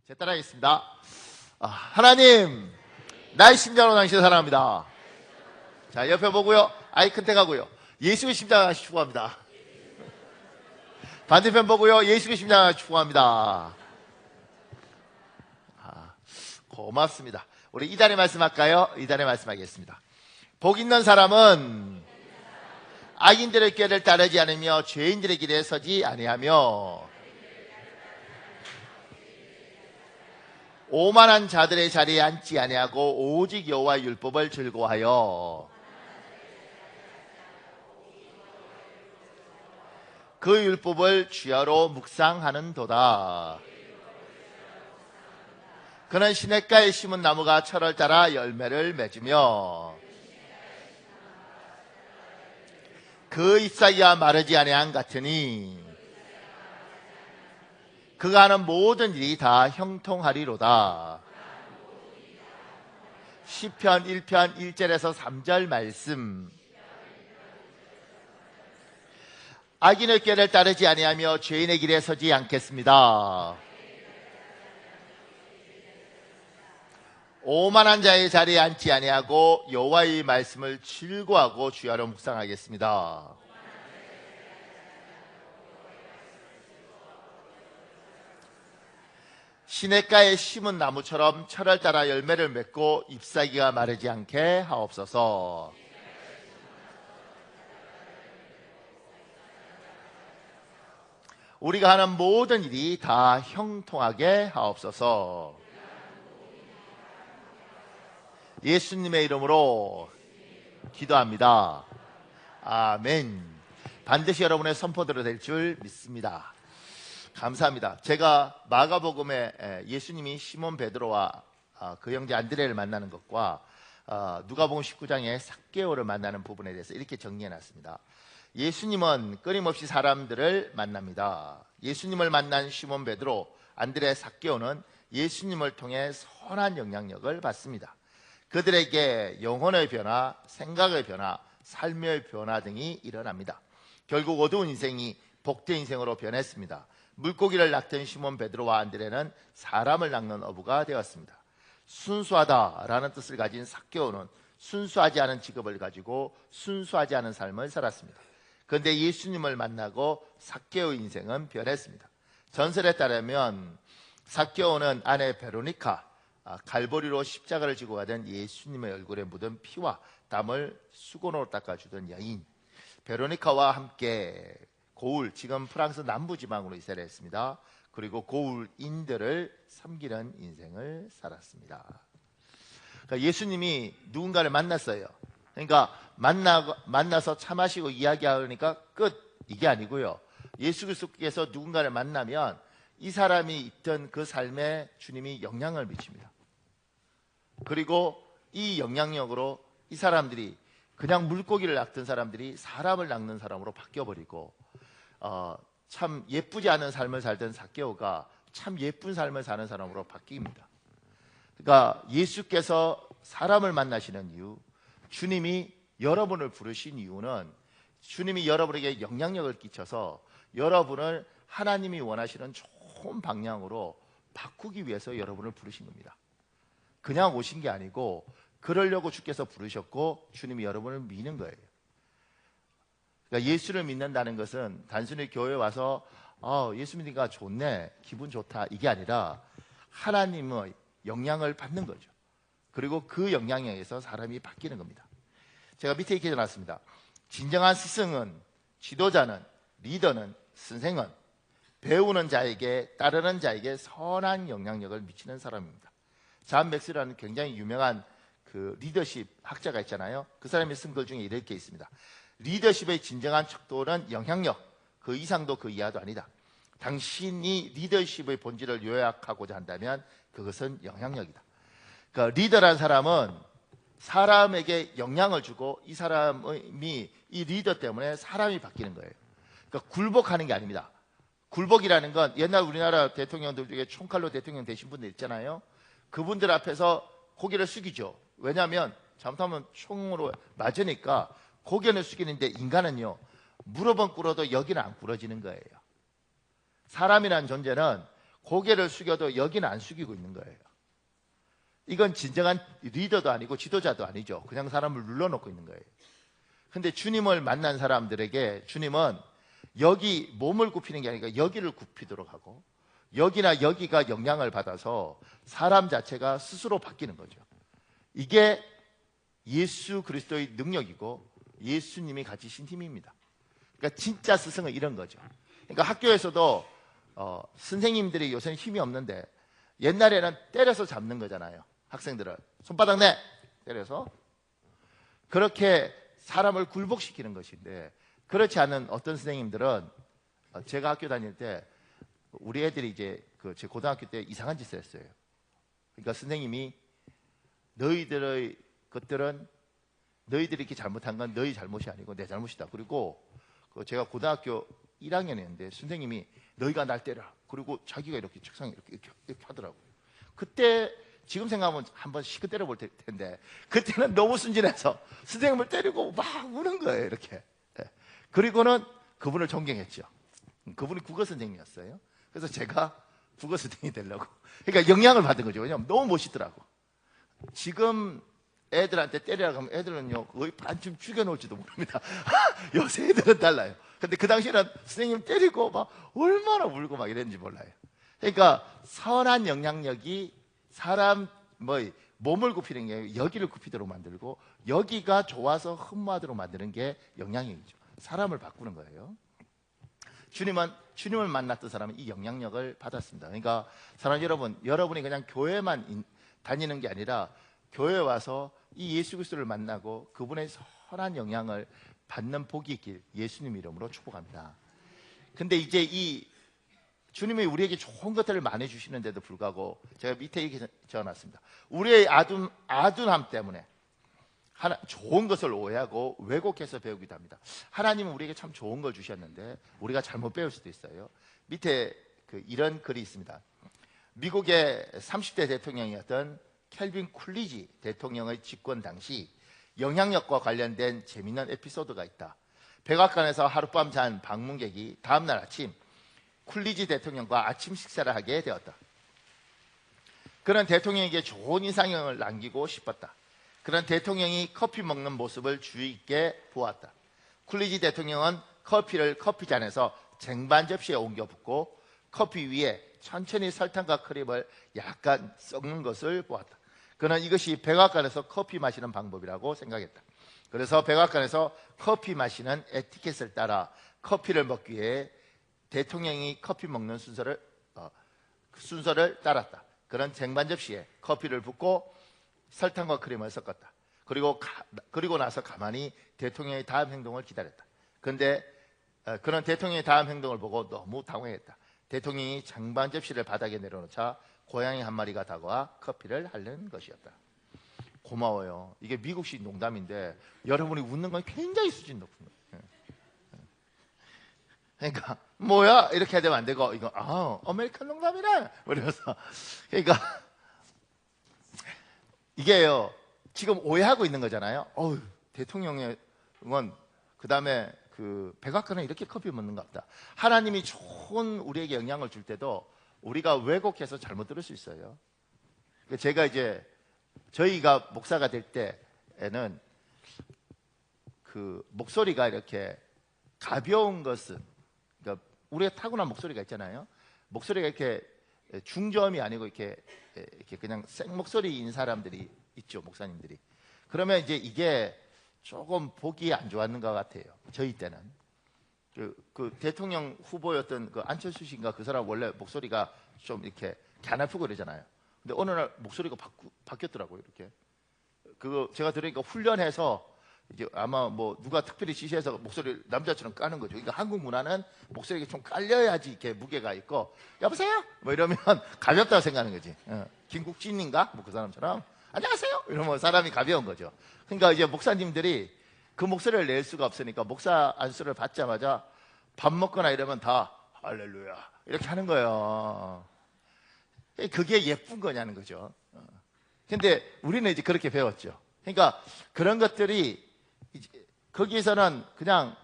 제 따라하겠습니다. 하나님, 나의 심장으로 당신을 사랑합니다. 자, 옆에 보고요. 아이 컨택하고요. 예수의 심장을 축복합니다. 반대편 보고요. 예수의 심장을 축복합니다. 고맙습니다. 우리 이달의 말씀 할까요? 이달의 말씀 하겠습니다. 복 있는 사람은 악인들의 꾀를 따르지 않으며 죄인들의 길에 서지 아니하며 오만한 자들의 자리에 앉지 아니하고 오직 여호와의 율법을 즐거워하여 그 율법을 주야로 묵상하는도다. 그는 시냇가에 심은 나무가 철을 따라 열매를 맺으며 그 잎사귀가 마르지 아니한 같으니 그가 하는 모든 일이 다 형통하리로다. 시편 1편 1절에서 3절 말씀. 악인의 꾀를 따르지 아니하며 죄인의 길에 서지 않겠습니다. 오만한 자의 자리에 앉지 아니하고 여호와의 말씀을 즐거워하고 주야로 묵상하겠습니다. 시냇가에 심은 나무처럼 철을 따라 열매를 맺고 잎사귀가 마르지 않게 하옵소서. 우리가 하는 모든 일이 다 형통하게 하옵소서. 예수님의 이름으로 기도합니다. 아멘. 반드시 여러분의 선포대로 될 줄 믿습니다. 감사합니다. 제가 마가복음에 예수님이 시몬 베드로와 그 형제 안드레를 만나는 것과 누가복음 19장에 삭개오를 만나는 부분에 대해서 이렇게 정리해놨습니다. 예수님은 끊임없이 사람들을 만납니다. 예수님을 만난 시몬 베드로, 안드레, 삭개오는 예수님을 통해 선한 영향력을 받습니다. 그들에게 영혼의 변화, 생각의 변화, 삶의 변화 등이 일어납니다. 결국 어두운 인생이 복된 인생으로 변했습니다. 물고기를 낚던 시몬 베드로와 안드레는 사람을 낚는 어부가 되었습니다. 순수하다라는 뜻을 가진 삭개오는 순수하지 않은 직업을 가지고 순수하지 않은 삶을 살았습니다. 그런데 예수님을 만나고 삭개오의 인생은 변했습니다. 전설에 따르면 삭개오는 아내 베로니카, 갈보리로 십자가를 지고 가던 예수님의 얼굴에 묻은 피와 땀을 수건으로 닦아주던 여인, 베로니카와 함께 고울, 지금 프랑스 남부지방으로 이사를 했습니다. 그리고 고울인들을 섬기는 인생을 살았습니다. 그러니까 예수님이 누군가를 만났어요. 그러니까 만나서 차 마시고 이야기하니까 끝, 이게 아니고요. 예수 그리스도께서 누군가를 만나면 이 사람이 있던 그 삶에 주님이 영향을 미칩니다. 그리고 이 영향력으로 이 사람들이 그냥 물고기를 낚던 사람들이 사람을 낚는 사람으로 바뀌어버리고 참 예쁘지 않은 삶을 살던 삭개오가 참 예쁜 삶을 사는 사람으로 바뀝니다. 그러니까 예수께서 사람을 만나시는 이유, 주님이 여러분을 부르신 이유는 주님이 여러분에게 영향력을 끼쳐서 여러분을 하나님이 원하시는 좋은 방향으로 바꾸기 위해서 여러분을 부르신 겁니다. 그냥 오신 게 아니고 그러려고 주께서 부르셨고 주님이 여러분을 미는 거예요. 그러니까 예수를 믿는다는 것은 단순히 교회에 와서 예수 믿으니까 좋네, 기분 좋다, 이게 아니라 하나님의 영향을 받는 거죠. 그리고 그 영향에 의해서 사람이 바뀌는 겁니다. 제가 밑에 이렇게 적어놨습니다. 진정한 스승은, 지도자는, 리더는, 선생은 배우는 자에게, 따르는 자에게 선한 영향력을 미치는 사람입니다. 잔 맥스라는 굉장히 유명한 그 리더십 학자가 있잖아요. 그 사람이 쓴 글 중에 이렇게 있습니다. 리더십의 진정한 척도는 영향력, 그 이상도 그 이하도 아니다. 당신이 리더십의 본질을 요약하고자 한다면 그것은 영향력이다. 그러니까 리더라는 사람은 사람에게 영향을 주고 이 사람이 이 리더 때문에 사람이 바뀌는 거예요. 그러니까 굴복하는 게 아닙니다. 굴복이라는 건 옛날 우리나라 대통령들 중에 총칼로 대통령 되신 분들 있잖아요. 그분들 앞에서 고개를 숙이죠. 왜냐하면 잘못하면 총으로 맞으니까 고개는 숙이는데 인간은요, 무릎은 꿇어도 여기는 안 꿇어지는 거예요. 사람이라는 존재는 고개를 숙여도 여기는 안 숙이고 있는 거예요. 이건 진정한 리더도 아니고 지도자도 아니죠. 그냥 사람을 눌러놓고 있는 거예요. 근데 주님을 만난 사람들에게 주님은 여기 몸을 굽히는 게 아니라 여기를 굽히도록 하고, 여기나 여기가 영향을 받아서 사람 자체가 스스로 바뀌는 거죠. 이게 예수 그리스도의 능력이고 예수님이 가지신 힘입니다. 그러니까 진짜 스승은 이런 거죠. 그러니까 학교에서도 선생님들이 요새는 힘이 없는데 옛날에는 때려서 잡는 거잖아요. 학생들을 손바닥 내! 때려서 그렇게 사람을 굴복시키는 것인데, 그렇지 않은 어떤 선생님들은, 제가 학교 다닐 때 우리 애들이 이제 제 고등학교 때 이상한 짓을 했어요. 그러니까 선생님이 너희들의 것들은 너희들이 이렇게 잘못한 건 너희 잘못이 아니고 내 잘못이다. 그리고 제가 고등학교 1학년이었는데 선생님이 너희가 날 때려라. 그리고 자기가 이렇게 책상에 이렇게 하더라고요. 그때 지금 생각하면 한번 시크 때려볼 텐데 그때는 너무 순진해서 선생님을 때리고 막 우는 거예요. 이렇게. 그리고는 그분을 존경했죠. 그분이 국어 선생님이었어요. 그래서 제가 국어 선생님이 되려고. 그러니까 영향을 받은 거죠. 왜냐하면 너무 멋있더라고. 지금 애들한테 때리라고 하면 애들은요 거의 반쯤 죽여놓을지도 모릅니다. 요새 애들은 달라요. 근데 그 당시에는 선생님 때리고 막 얼마나 울고 막 이랬는지 몰라요. 그러니까 선한 영향력이 사람 몸을 굽히는 게 여기를 굽히도록 만들고, 여기가 좋아서 흠모하도록 만드는 게 영향력이죠. 사람을 바꾸는 거예요. 주님을 만났던 사람은 이 영향력을 받았습니다. 그러니까 사랑 여러분, 여러분이 그냥 교회만 다니는 게 아니라 교회에 와서 이 예수 그리스도를 만나고 그분의 선한 영향을 받는 복이 있길 예수님 이름으로 축복합니다. 근데 이제 이 주님이 우리에게 좋은 것들을 많이 주시는데도 불구하고 제가 밑에 이렇게 적어놨습니다. 우리의 아둔함 때문에 좋은 것을 오해하고 왜곡해서 배우기도 합니다. 하나님은 우리에게 참 좋은 걸 주셨는데 우리가 잘못 배울 수도 있어요. 밑에 이런 글이 있습니다. 미국의 30대 대통령이었던 켈빈 쿨리지 대통령의 집권 당시 영향력과 관련된 재미있는 에피소드가 있다. 백악관에서 하룻밤 잔 방문객이 다음날 아침 쿨리지 대통령과 아침 식사를 하게 되었다. 그는 대통령에게 좋은 인상을 남기고 싶었다. 그는 대통령이 커피 먹는 모습을 주의 있게 보았다. 쿨리지 대통령은 커피를 커피잔에서 쟁반 접시에 옮겨 붓고 커피 위에 천천히 설탕과 크림을 약간 섞는 것을 보았다. 그는 이것이 백악관에서 커피 마시는 방법이라고 생각했다. 그래서 백악관에서 커피 마시는 에티켓을 따라 커피를 먹기 위해 대통령이 커피 먹는 순서를 따랐다. 그런 쟁반 접시에 커피를 붓고 설탕과 크림을 섞었다. 그리고 나서 가만히 대통령의 다음 행동을 기다렸다. 그런데 그는 대통령의 다음 행동을 보고 너무 당황했다. 대통령이 쟁반 접시를 바닥에 내려놓자 고양이 한 마리가 다가와 커피를 핥는 것이었다. 고마워요. 이게 미국식 농담인데 여러분이 웃는 건 굉장히 수준 높은 거예요. 그러니까 뭐야 이렇게 되면 안 되고 이거 아메리칸 농담이네 이러면서. 그러니까 이게요 지금 오해하고 있는 거잖아요. 대통령의 그 다음에 백악관은 이렇게 커피 먹는가 보다. 하나님이 좋은 우리에게 영향을 줄 때도 우리가 왜곡해서 잘못 들을 수 있어요. 제가 이제 저희가 목사가 될 때에는 목소리가 이렇게 가벼운 것은, 그러니까 우리가 타고난 목소리가 있잖아요. 목소리가 이렇게 중저음이 아니고 이렇게 그냥 생목소리인 사람들이 있죠, 목사님들이. 그러면 이제 이게 조금 보기 안 좋았는 것 같아요. 저희 때는 대통령 후보였던 안철수 씨인가 그 사람 원래 목소리가 좀 이렇게 가나프고 그러잖아요. 근데 어느 날 목소리가 바뀌었더라고요. 이렇게 제가 들으니까 훈련해서 이제 아마 누가 특별히 지시해서 목소리를 남자처럼 까는 거죠. 그러니까 한국 문화는 목소리가 좀 깔려야지 이렇게 무게가 있고 여보세요? 이러면 가볍다고 생각하는 거지. 김국진인가? 그 사람처럼 안녕하세요? 이러면 사람이 가벼운 거죠. 그러니까 이제 목사님들이 그 목소리를 낼 수가 없으니까 목사 안수를 받자마자 밥 먹거나 이러면 다 할렐루야 이렇게 하는 거예요. 그게 예쁜 거냐는 거죠. 근데 우리는 이제 그렇게 배웠죠. 그러니까 그런 것들이 거기에서는 그냥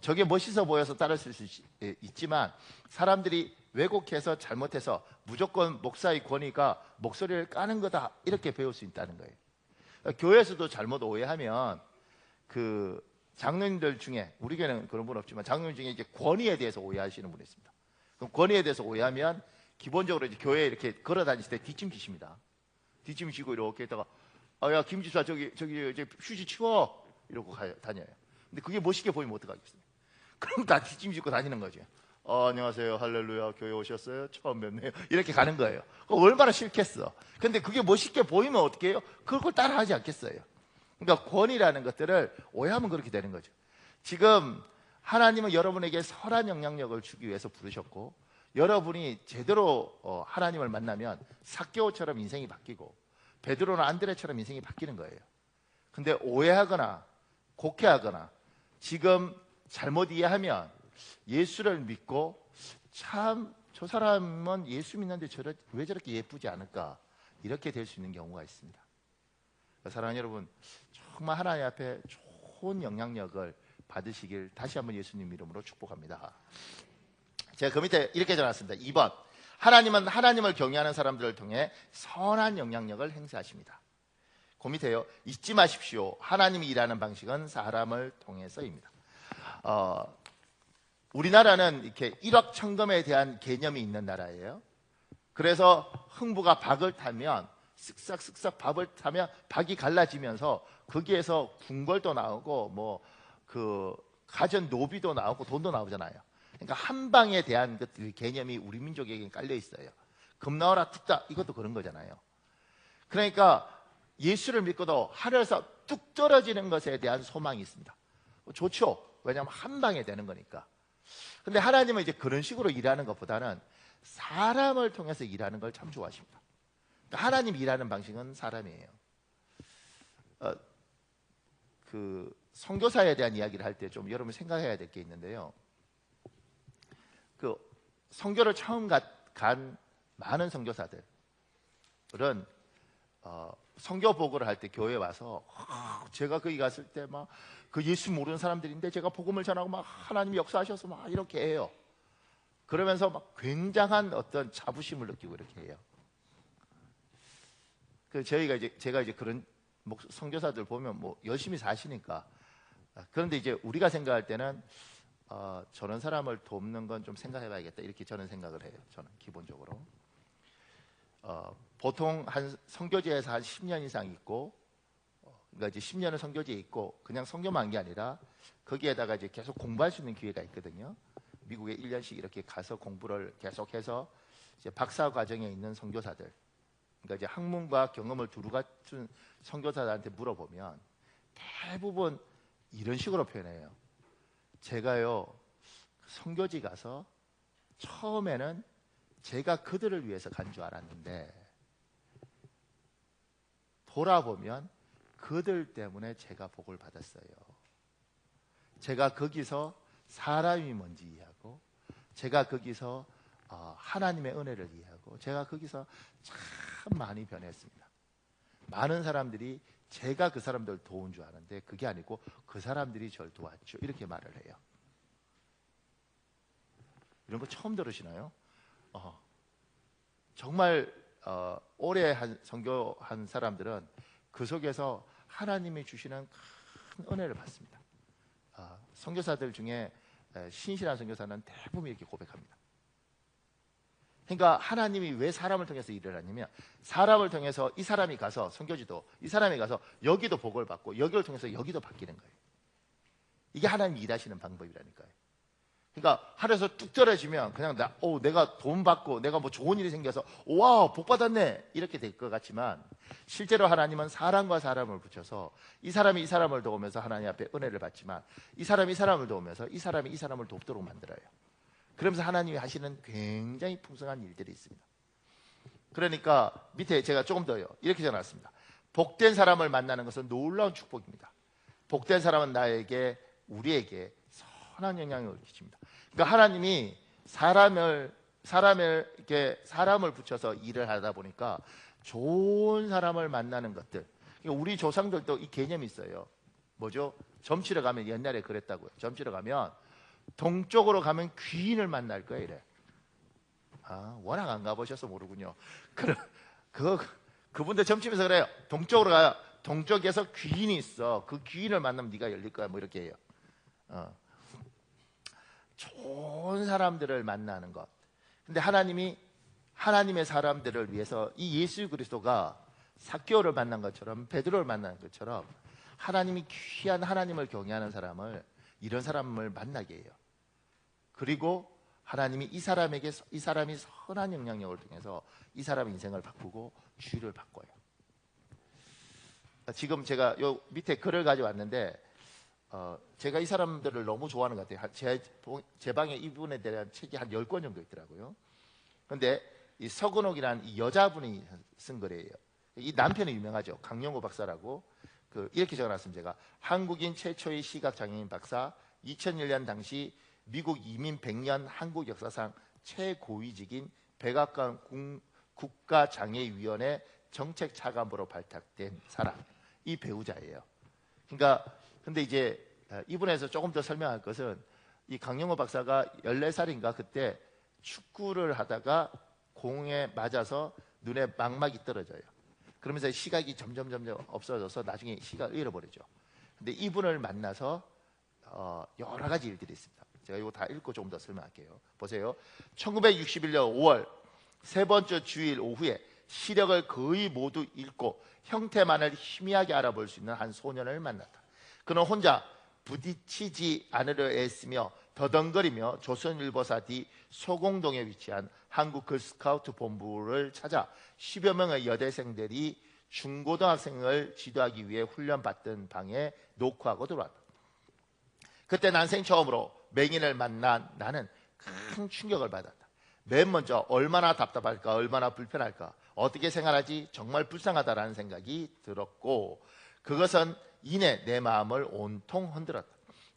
저게 멋있어 보여서 따라 쓸 수 있지만 사람들이 왜곡해서 잘못해서 무조건 목사의 권위가 목소리를 까는 거다 이렇게 배울 수 있다는 거예요. 교회에서도 잘못 오해하면 그 장로님들 중에, 우리 교회는 그런 분 없지만 장로님 중에 이제 권위에 대해서 오해하시는 분이 있습니다. 그럼 권위에 대해서 오해하면 기본적으로 이제 교회에 이렇게 걸어 다니실 때 뒷짐지십니다. 뒷짐지고 이렇게 했다가 야 김집사 저기 이제 휴지 치워 이러고 다녀요. 근데 그게 멋있게 보이면 어떡하겠어요? 그럼 다 뒷짐지고 다니는 거죠. 안녕하세요, 할렐루야, 교회 오셨어요? 처음 뵙네요. 이렇게 가는 거예요. 얼마나 싫겠어. 근데 그게 멋있게 보이면 어떻게 해요? 그걸 따라 하지 않겠어요. 그러니까 권위라는 것들을 오해하면 그렇게 되는 거죠. 지금 하나님은 여러분에게 선한 영향력을 주기 위해서 부르셨고, 여러분이 제대로 하나님을 만나면 삭개오처럼 인생이 바뀌고 베드로나 안드레처럼 인생이 바뀌는 거예요. 근데 오해하거나 곡해하거나 지금 잘못 이해하면 예수를 믿고 참 저 사람은 예수 믿는데 왜 저렇게 예쁘지 않을까, 이렇게 될 수 있는 경우가 있습니다. 사랑하는 여러분, 정말 하나님 앞에 좋은 영향력을 받으시길 다시 한번 예수님 이름으로 축복합니다. 제가 그 밑에 이렇게 적어놨습니다. 2번, 하나님은 하나님을 경외하는 사람들을 통해 선한 영향력을 행사하십니다. 그 밑에요, 잊지 마십시오. 하나님이 일하는 방식은 사람을 통해서입니다. 우리나라는 이렇게 일확천금에 대한 개념이 있는 나라예요. 그래서 흥부가 박을 타면 쓱싹쓱싹 밥을 타면 박이 갈라지면서 거기에서 궁궐도 나오고 뭐 그 가전 노비도 나오고 돈도 나오잖아요. 그러니까 한방에 대한 그 개념이 우리 민족에게 깔려 있어요. 금 나와라 뚝딱, 이것도 그런 거잖아요. 그러니까 예수를 믿고도 하늘에서 뚝 떨어지는 것에 대한 소망이 있습니다. 좋죠. 왜냐하면 한방에 되는 거니까. 근데 하나님은 이제 그런 식으로 일하는 것보다는 사람을 통해서 일하는 걸 참 좋아하십니다. 그러니까 하나님 일하는 방식은 사람이에요. 그 선교사에 대한 이야기를 할 때 좀 여러분 생각해야 될 게 있는데요. 그 선교를 처음 간 많은 선교사들은 선교 보고를 할 때 교회에 와서 제가 거기 갔을 때 막 그 예수 모르는 사람들인데 제가 복음을 전하고 막 하나님이 역사하셔서 막 이렇게 해요. 그러면서 막 굉장한 어떤 자부심을 느끼고 이렇게 해요. 그 제가 이제 그런 선교사들 보면 뭐 열심히 사시니까, 그런데 이제 우리가 생각할 때는 저런 사람을 돕는 건 좀 생각해봐야겠다, 이렇게 저는 생각을 해요. 저는 기본적으로 보통 한 선교지에서 한 10년 이상 있고, 그러니까 이제 10년을 선교지에 있고 그냥 선교만 한 게 아니라 거기에다가 이제 계속 공부할 수 있는 기회가 있거든요. 미국에 1년씩 이렇게 가서 공부를 계속해서 이제 박사 과정에 있는 선교사들, 그러니까 이제 학문과 경험을 두루 갖춘 선교사들한테 물어보면 대부분 이런 식으로 표현해요. 제가요 선교지 가서 처음에는 제가 그들을 위해서 간 줄 알았는데 돌아보면 그들 때문에 제가 복을 받았어요. 제가 거기서 사람이 뭔지 이해하고, 제가 거기서 하나님의 은혜를 이해하고, 제가 거기서 참 많이 변했습니다. 많은 사람들이 제가 그 사람들을 도운 줄 아는데 그게 아니고 그 사람들이 저를 도왔죠, 이렇게 말을 해요. 이런 거 처음 들으시나요? 정말 오래 선교한 사람들은 그 속에서 하나님이 주시는 큰 은혜를 받습니다. 선교사들 중에 신실한 선교사는 대부분 이렇게 고백합니다. 그러니까 하나님이 왜 사람을 통해서 일을 하냐면, 사람을 통해서 이 사람이 가서 선교지도, 이 사람이 가서 여기도 복을 받고 여기를 통해서 여기도 바뀌는 거예요. 이게 하나님이 일하시는 방법이라니까요. 그러니까 하늘에서 뚝 떨어지면 그냥 내가 돈 받고 내가 뭐 좋은 일이 생겨서 와, 복 받았네, 이렇게 될 것 같지만, 실제로 하나님은 사람과 사람을 붙여서 이 사람이 이 사람을 도우면서 하나님 앞에 은혜를 받지만, 이 사람이 이 사람을 도우면서 이 사람이 이 사람을 돕도록 만들어요. 그러면서 하나님이 하시는 굉장히 풍성한 일들이 있습니다. 그러니까 밑에 제가 조금 더요, 이렇게 적어놨습니다. 복된 사람을 만나는 것은 놀라운 축복입니다. 복된 사람은 우리에게 선한 영향을 끼칩니다. 그러니까 하나님이 사람을 붙여서 일을 하다 보니까 좋은 사람을 만나는 것들. 그러니까 우리 조상들도 이 개념이 있어요. 뭐죠? 점치러 가면, 옛날에 그랬다고요. 점치러 가면 동쪽으로 가면 귀인을 만날 거야, 이래. 워낙 안 가보셔서 모르군요. 그분들 점치면서 그래요. 동쪽으로 가요. 동쪽에서 귀인이 있어. 그 귀인을 만나면 네가 열릴 거야. 뭐 이렇게 해요. 좋은 사람들을 만나는 것. 근데 하나님이 하나님의 사람들을 위해서 이 예수 그리스도가 삭개오를 만난 것처럼, 베드로를 만난 것처럼 하나님이 귀한 하나님을 경외하는 사람을, 이런 사람을 만나게 해요. 그리고 하나님이 이 사람이 선한 영향력을 통해서 이 사람의 인생을 바꾸고 주의를 바꿔요. 지금 제가 요 밑에 글을 가져왔는데, 제가 이 사람들을 너무 좋아하는 것 같아요. 제 방에 이분에 대한 책이 한 10권 정도 있더라고요. 그런데 이 서근옥이라는 이 여자분이 쓴 글이에요. 이 남편이 유명하죠. 강영호 박사라고. 이렇게 적어놨습니다. 제가 한국인 최초의 시각장애인 박사, 2001년 당시 미국 이민 100년 한국 역사상 최고위직인 백악관 국가장애위원회 정책차관으로 발탁된 사람, 이 배우자예요. 그러니까 근데 이제 이분에서 조금 더 설명할 것은, 이 강영호 박사가 14살인가 그때 축구를 하다가 공에 맞아서 눈에 망막이 떨어져요. 그러면서 시각이 점점 없어져서 나중에 시각을 잃어버리죠. 근데 이분을 만나서 여러 가지 일들이 있습니다. 제가 이거 다 읽고 조금 더 설명할게요. 보세요. 1961년 5월 세 번째 주일 오후에 시력을 거의 모두 잃고 형태만을 희미하게 알아볼 수 있는 한 소년을 만났다. 그는 혼자 부딪히지 않으려 애쓰며 더덩거리며 조선일보사 뒤 소공동에 위치한 한국 걸스카우트 본부를 찾아 10여 명의 여대생들이 중고등학생을 지도하기 위해 훈련받던 방에 녹화하고 들어왔다. 그때 난생 처음으로 맹인을 만난 나는 큰 충격을 받았다. 맨 먼저 얼마나 답답할까, 얼마나 불편할까, 어떻게 생활하지, 정말 불쌍하다라는 생각이 들었고, 그것은 이내 내 마음을 온통 흔들었다.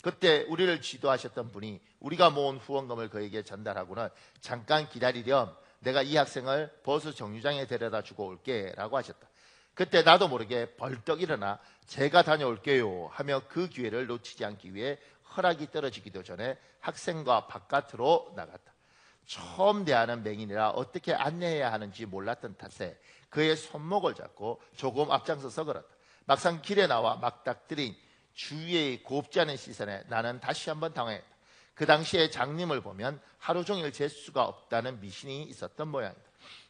그때 우리를 지도하셨던 분이 우리가 모은 후원금을 그에게 전달하고는 잠깐 기다리렴, 내가 이 학생을 버스 정류장에 데려다 주고 올게 라고 하셨다. 그때 나도 모르게 벌떡 일어나 제가 다녀올게요 하며 그 기회를 놓치지 않기 위해 허락이 떨어지기도 전에 학생과 바깥으로 나갔다. 처음 대하는 맹인이라 어떻게 안내해야 하는지 몰랐던 탓에 그의 손목을 잡고 조금 앞장서서 걸었다. 막상 길에 나와 막닥뜨린 주위의 곱지 않은 시선에 나는 다시 한번 당황했다. 그 당시에 장님을 보면 하루 종일 잴 수가 없다는 미신이 있었던 모양이다.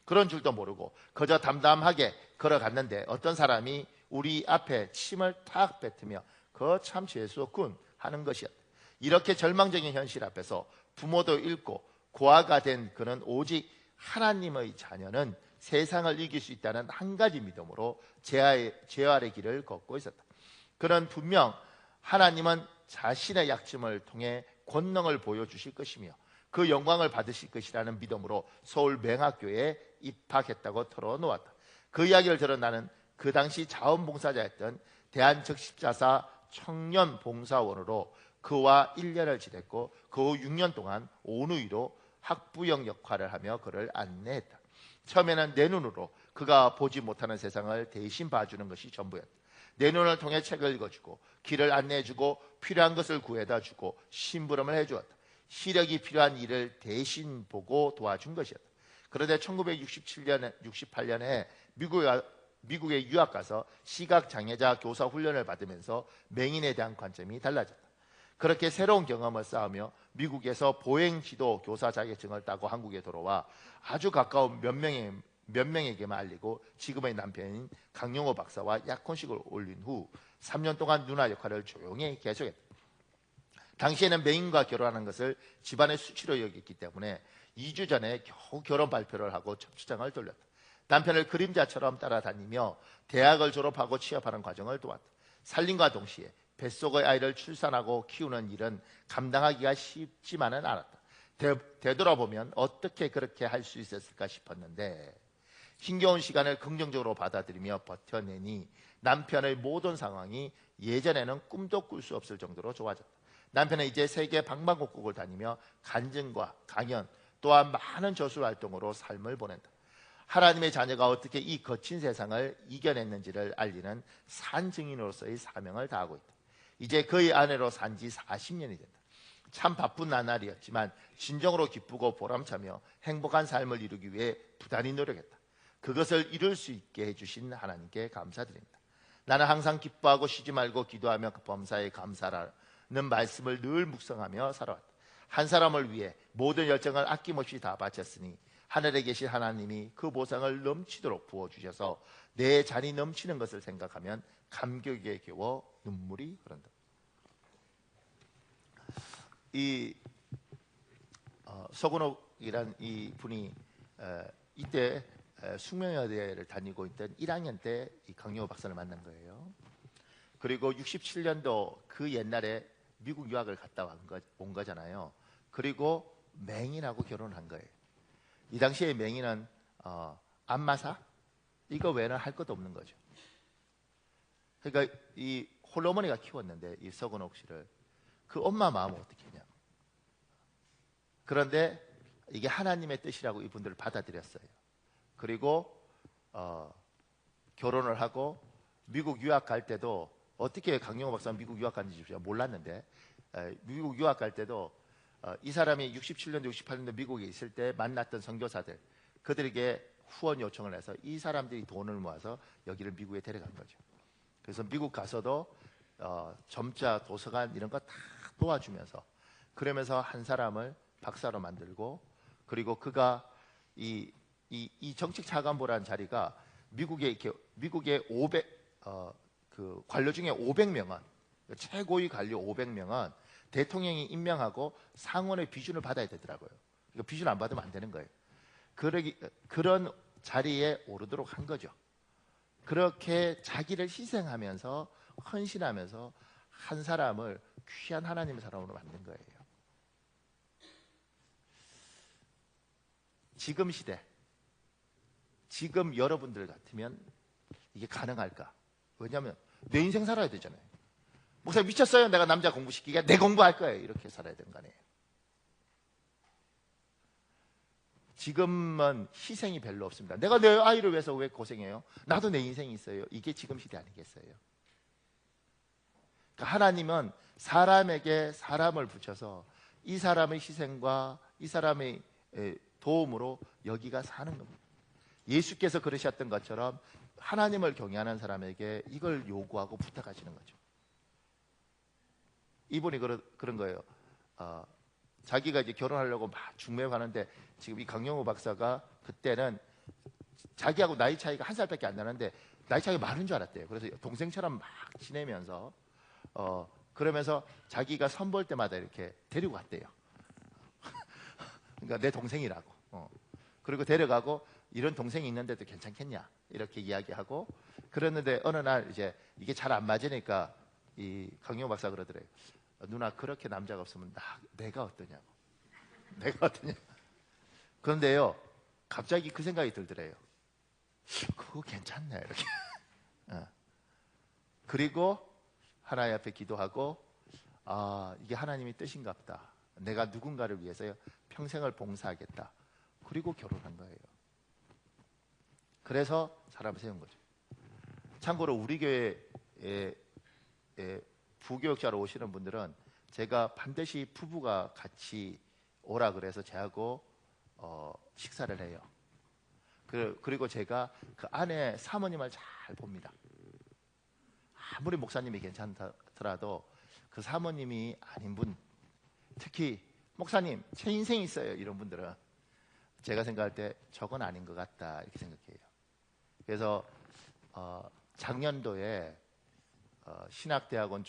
그런 줄도 모르고 그저 담담하게 걸어갔는데 어떤 사람이 우리 앞에 침을 탁 뱉으며 그거 참 재수 없군 하는 것이었다. 이렇게 절망적인 현실 앞에서 부모도 잃고 고아가 된 그는 오직 하나님의 자녀는 세상을 이길 수 있다는 한 가지 믿음으로 재활의 길을 걷고 있었다. 그는 분명 하나님은 자신의 약점을 통해 권능을 보여주실 것이며 그 영광을 받으실 것이라는 믿음으로 서울 맹학교에 입학했다고 털어놓았다. 그 이야기를 들은 나는 그 당시 자원봉사자였던 대한적십자사 청년봉사원으로 그와 1년을 지냈고 그 후 6년 동안 온누이로 학부형 역할을 하며 그를 안내했다. 처음에는 내 눈으로 그가 보지 못하는 세상을 대신 봐주는 것이 전부였다. 내 눈을 통해 책을 읽어주고 길을 안내해주고 필요한 것을 구해다주고 심부름을 해주었다. 시력이 필요한 일을 대신 보고 도와준 것이었다. 그런데 1968년에 미국에 유학 가서 시각장애자 교사 훈련을 받으면서 맹인에 대한 관점이 달라졌다. 그렇게 새로운 경험을 쌓으며 미국에서 보행지도 교사 자격증을 따고 한국에 돌아와 아주 가까운 몇 명에게만 알리고 지금의 남편인 강영호 박사와 약혼식을 올린 후 3년 동안 누나 역할을 조용히 계속했다. 당시에는 맹인과 결혼하는 것을 집안의 수치로 여겼기 때문에 2주 전에 겨우 결혼 발표를 하고 접수장을 돌렸다. 남편을 그림자처럼 따라다니며 대학을 졸업하고 취업하는 과정을 도왔다. 살림과 동시에 뱃속의 아이를 출산하고 키우는 일은 감당하기가 쉽지만은 않았다. 되돌아보면 어떻게 그렇게 할 수 있었을까 싶었는데 힘겨운 시간을 긍정적으로 받아들이며 버텨내니 남편의 모든 상황이 예전에는 꿈도 꿀 수 없을 정도로 좋아졌다. 남편은 이제 세계 방방곡곡을 다니며 간증과 강연 또한 많은 저술 활동으로 삶을 보낸다. 하나님의 자녀가 어떻게 이 거친 세상을 이겨냈는지를 알리는 산증인으로서의 사명을 다하고 있다. 이제 그의 아내로 산 지 40년이 된다. 참 바쁜 나날이었지만 진정으로 기쁘고 보람차며 행복한 삶을 이루기 위해 부단히 노력했다. 그것을 이룰 수 있게 해주신 하나님께 감사드립니다. 나는 항상 기뻐하고 쉬지 말고 기도하며 그 범사에 감사라는 말씀을 늘 묵상하며 살아왔다. 한 사람을 위해 모든 열정을 아낌없이 다 바쳤으니 하늘에 계신 하나님이 그 보상을 넘치도록 부어주셔서 내 잔이 넘치는 것을 생각하면 감격에 겨워 눈물이 흐른다. 이 서근옥이란 이 분이 이때 숙명여대를 다니고 있던 1학년 때 이 강용호 박사를 만난 거예요. 그리고 67년도 그 옛날에 미국 유학을 갔다 온 거잖아요. 그리고 맹인하고 결혼한 거예요. 이 당시에 맹인은 안마사 이거 외에는 할 것도 없는 거죠. 그러니까 이 홀어머니가 키웠는데 이 서근옥 씨를 그 엄마 마음은 어떻게 했냐. 그런데 이게 하나님의 뜻이라고 이분들을 받아들였어요. 그리고 결혼을 하고 미국 유학 갈 때도 어떻게 강용호 박사는 미국 유학 갔는지 제가 몰랐는데 미국 유학 갈 때도 이 사람이 67년도 68년도 미국에 있을 때 만났던 선교사들 그들에게 후원 요청을 해서 이 사람들이 돈을 모아서 여기를 미국에 데려간 거죠. 그래서 미국 가서도 점자 도서관 이런 거 다 도와주면서 그러면서 한 사람을 박사로 만들고 그리고 그가 이 정책 차관보라는 자리가 미국의 500 관료 중에 500명은 최고위 관료 500명은 대통령이 임명하고 상원의 비준을 받아야 되더라고요. 그러니까 비준 안 받으면 안 되는 거예요. 그런 자리에 오르도록 한 거죠. 그렇게 자기를 희생하면서 헌신하면서 한 사람을 귀한 하나님의 사람으로 만든 거예요. 지금 시대, 지금 여러분들 같으면 이게 가능할까? 왜냐하면 내 인생 살아야 되잖아요. 목사님 미쳤어요? 내가 남자 공부시키게 내 공부할 거예요. 이렇게 살아야 되는 거 아니에요. 지금은 희생이 별로 없습니다. 내가 내 아이를 위해서 왜 고생해요? 나도 내 인생이 있어요. 이게 지금 시대 아니겠어요? 그러니까 하나님은 사람에게 사람을 붙여서 이 사람의 희생과 이 사람의 도움으로 여기가 사는 겁니다. 예수께서 그러셨던 것처럼 하나님을 경외하는 사람에게 이걸 요구하고 부탁하시는 거죠. 이분이 그런 거예요. 자기가 이제 결혼하려고 막 중매에 가는데 지금 이 강용호 박사가 그때는 자기하고 나이 차이가 1살밖에 안 나는데 나이 차이가 많은 줄 알았대요. 그래서 동생처럼 막 지내면서 그러면서 자기가 선볼 때마다 이렇게 데리고 갔대요. 그러니까 내 동생이라고. 그리고 데려가고 이런 동생이 있는데도 괜찮겠냐 이렇게 이야기하고 그랬는데 어느 날 이제 이게 잘 안 맞으니까 이 강용호 박사 그러더래요. 누나 그렇게 남자가 없으면 내가 어떠냐고. 내가 어떠냐. 그런데요 갑자기 그 생각이 들더래요. 그거 괜찮네 이렇게. 그리고 하나님 앞에 기도하고 이게 하나님의 뜻인가 보다. 내가 누군가를 위해서 평생을 봉사하겠다. 그리고 결혼한 거예요. 그래서 사람을 세운 거죠. 참고로 우리 교회에 부교육자로 오시는 분들은 제가 반드시 부부가 같이 오라 그래서 저하고 식사를 해요. 그리고 제가 그 안에 사모님을 잘 봅니다. 아무리 목사님이 괜찮더라도 그 사모님이 아닌 분, 특히 목사님 제 인생이 있어요 이런 분들은 제가 생각할 때 저건 아닌 것 같다 이렇게 생각해요. 그래서 작년도에 신학대학원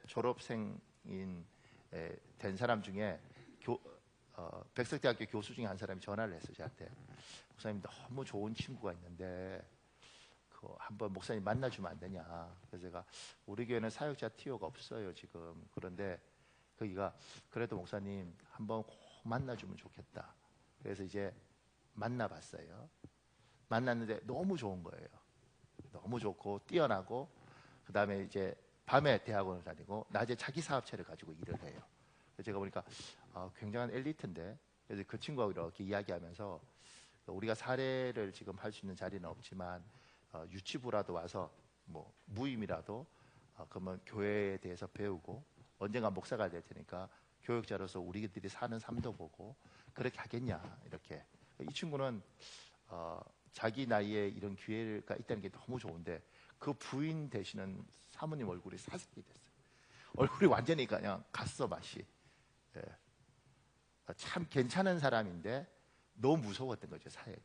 졸업생인 된 사람 중에 백석대학교 교수 중에 한 사람이 전화를 했어요 저한테. 목사님 너무 좋은 친구가 있는데 한번 목사님 만나주면 안 되냐. 그래서 제가 우리 교회는 사역자 티오가 없어요 지금. 그런데 거기가 그래도 목사님 한번 꼭 만나주면 좋겠다. 그래서 이제 만나봤어요. 만났는데 너무 좋은 거예요. 너무 좋고 뛰어나고 그 다음에 이제 밤에 대학원을 다니고 낮에 자기 사업체를 가지고 일을 해요. 그래서 제가 보니까 굉장한 엘리트인데 그래서 그 친구하고 이렇게 이야기하면서 우리가 사례를 지금 할 수 있는 자리는 없지만 유치부라도 와서 뭐 무임이라도 그러면 교회에 대해서 배우고 언젠가 목사가 될 테니까 교육자로서 우리들이 사는 삶도 보고 그렇게 하겠냐 이렇게. 이 친구는 자기 나이에 이런 기회가 있다는 게 너무 좋은데 그 부인 되시는 사모님 얼굴이 사색이 됐어요. 얼굴이 완전히 그냥 갔어 맛이. 예. 참 괜찮은 사람인데 너무 무서웠던 거죠 사역이.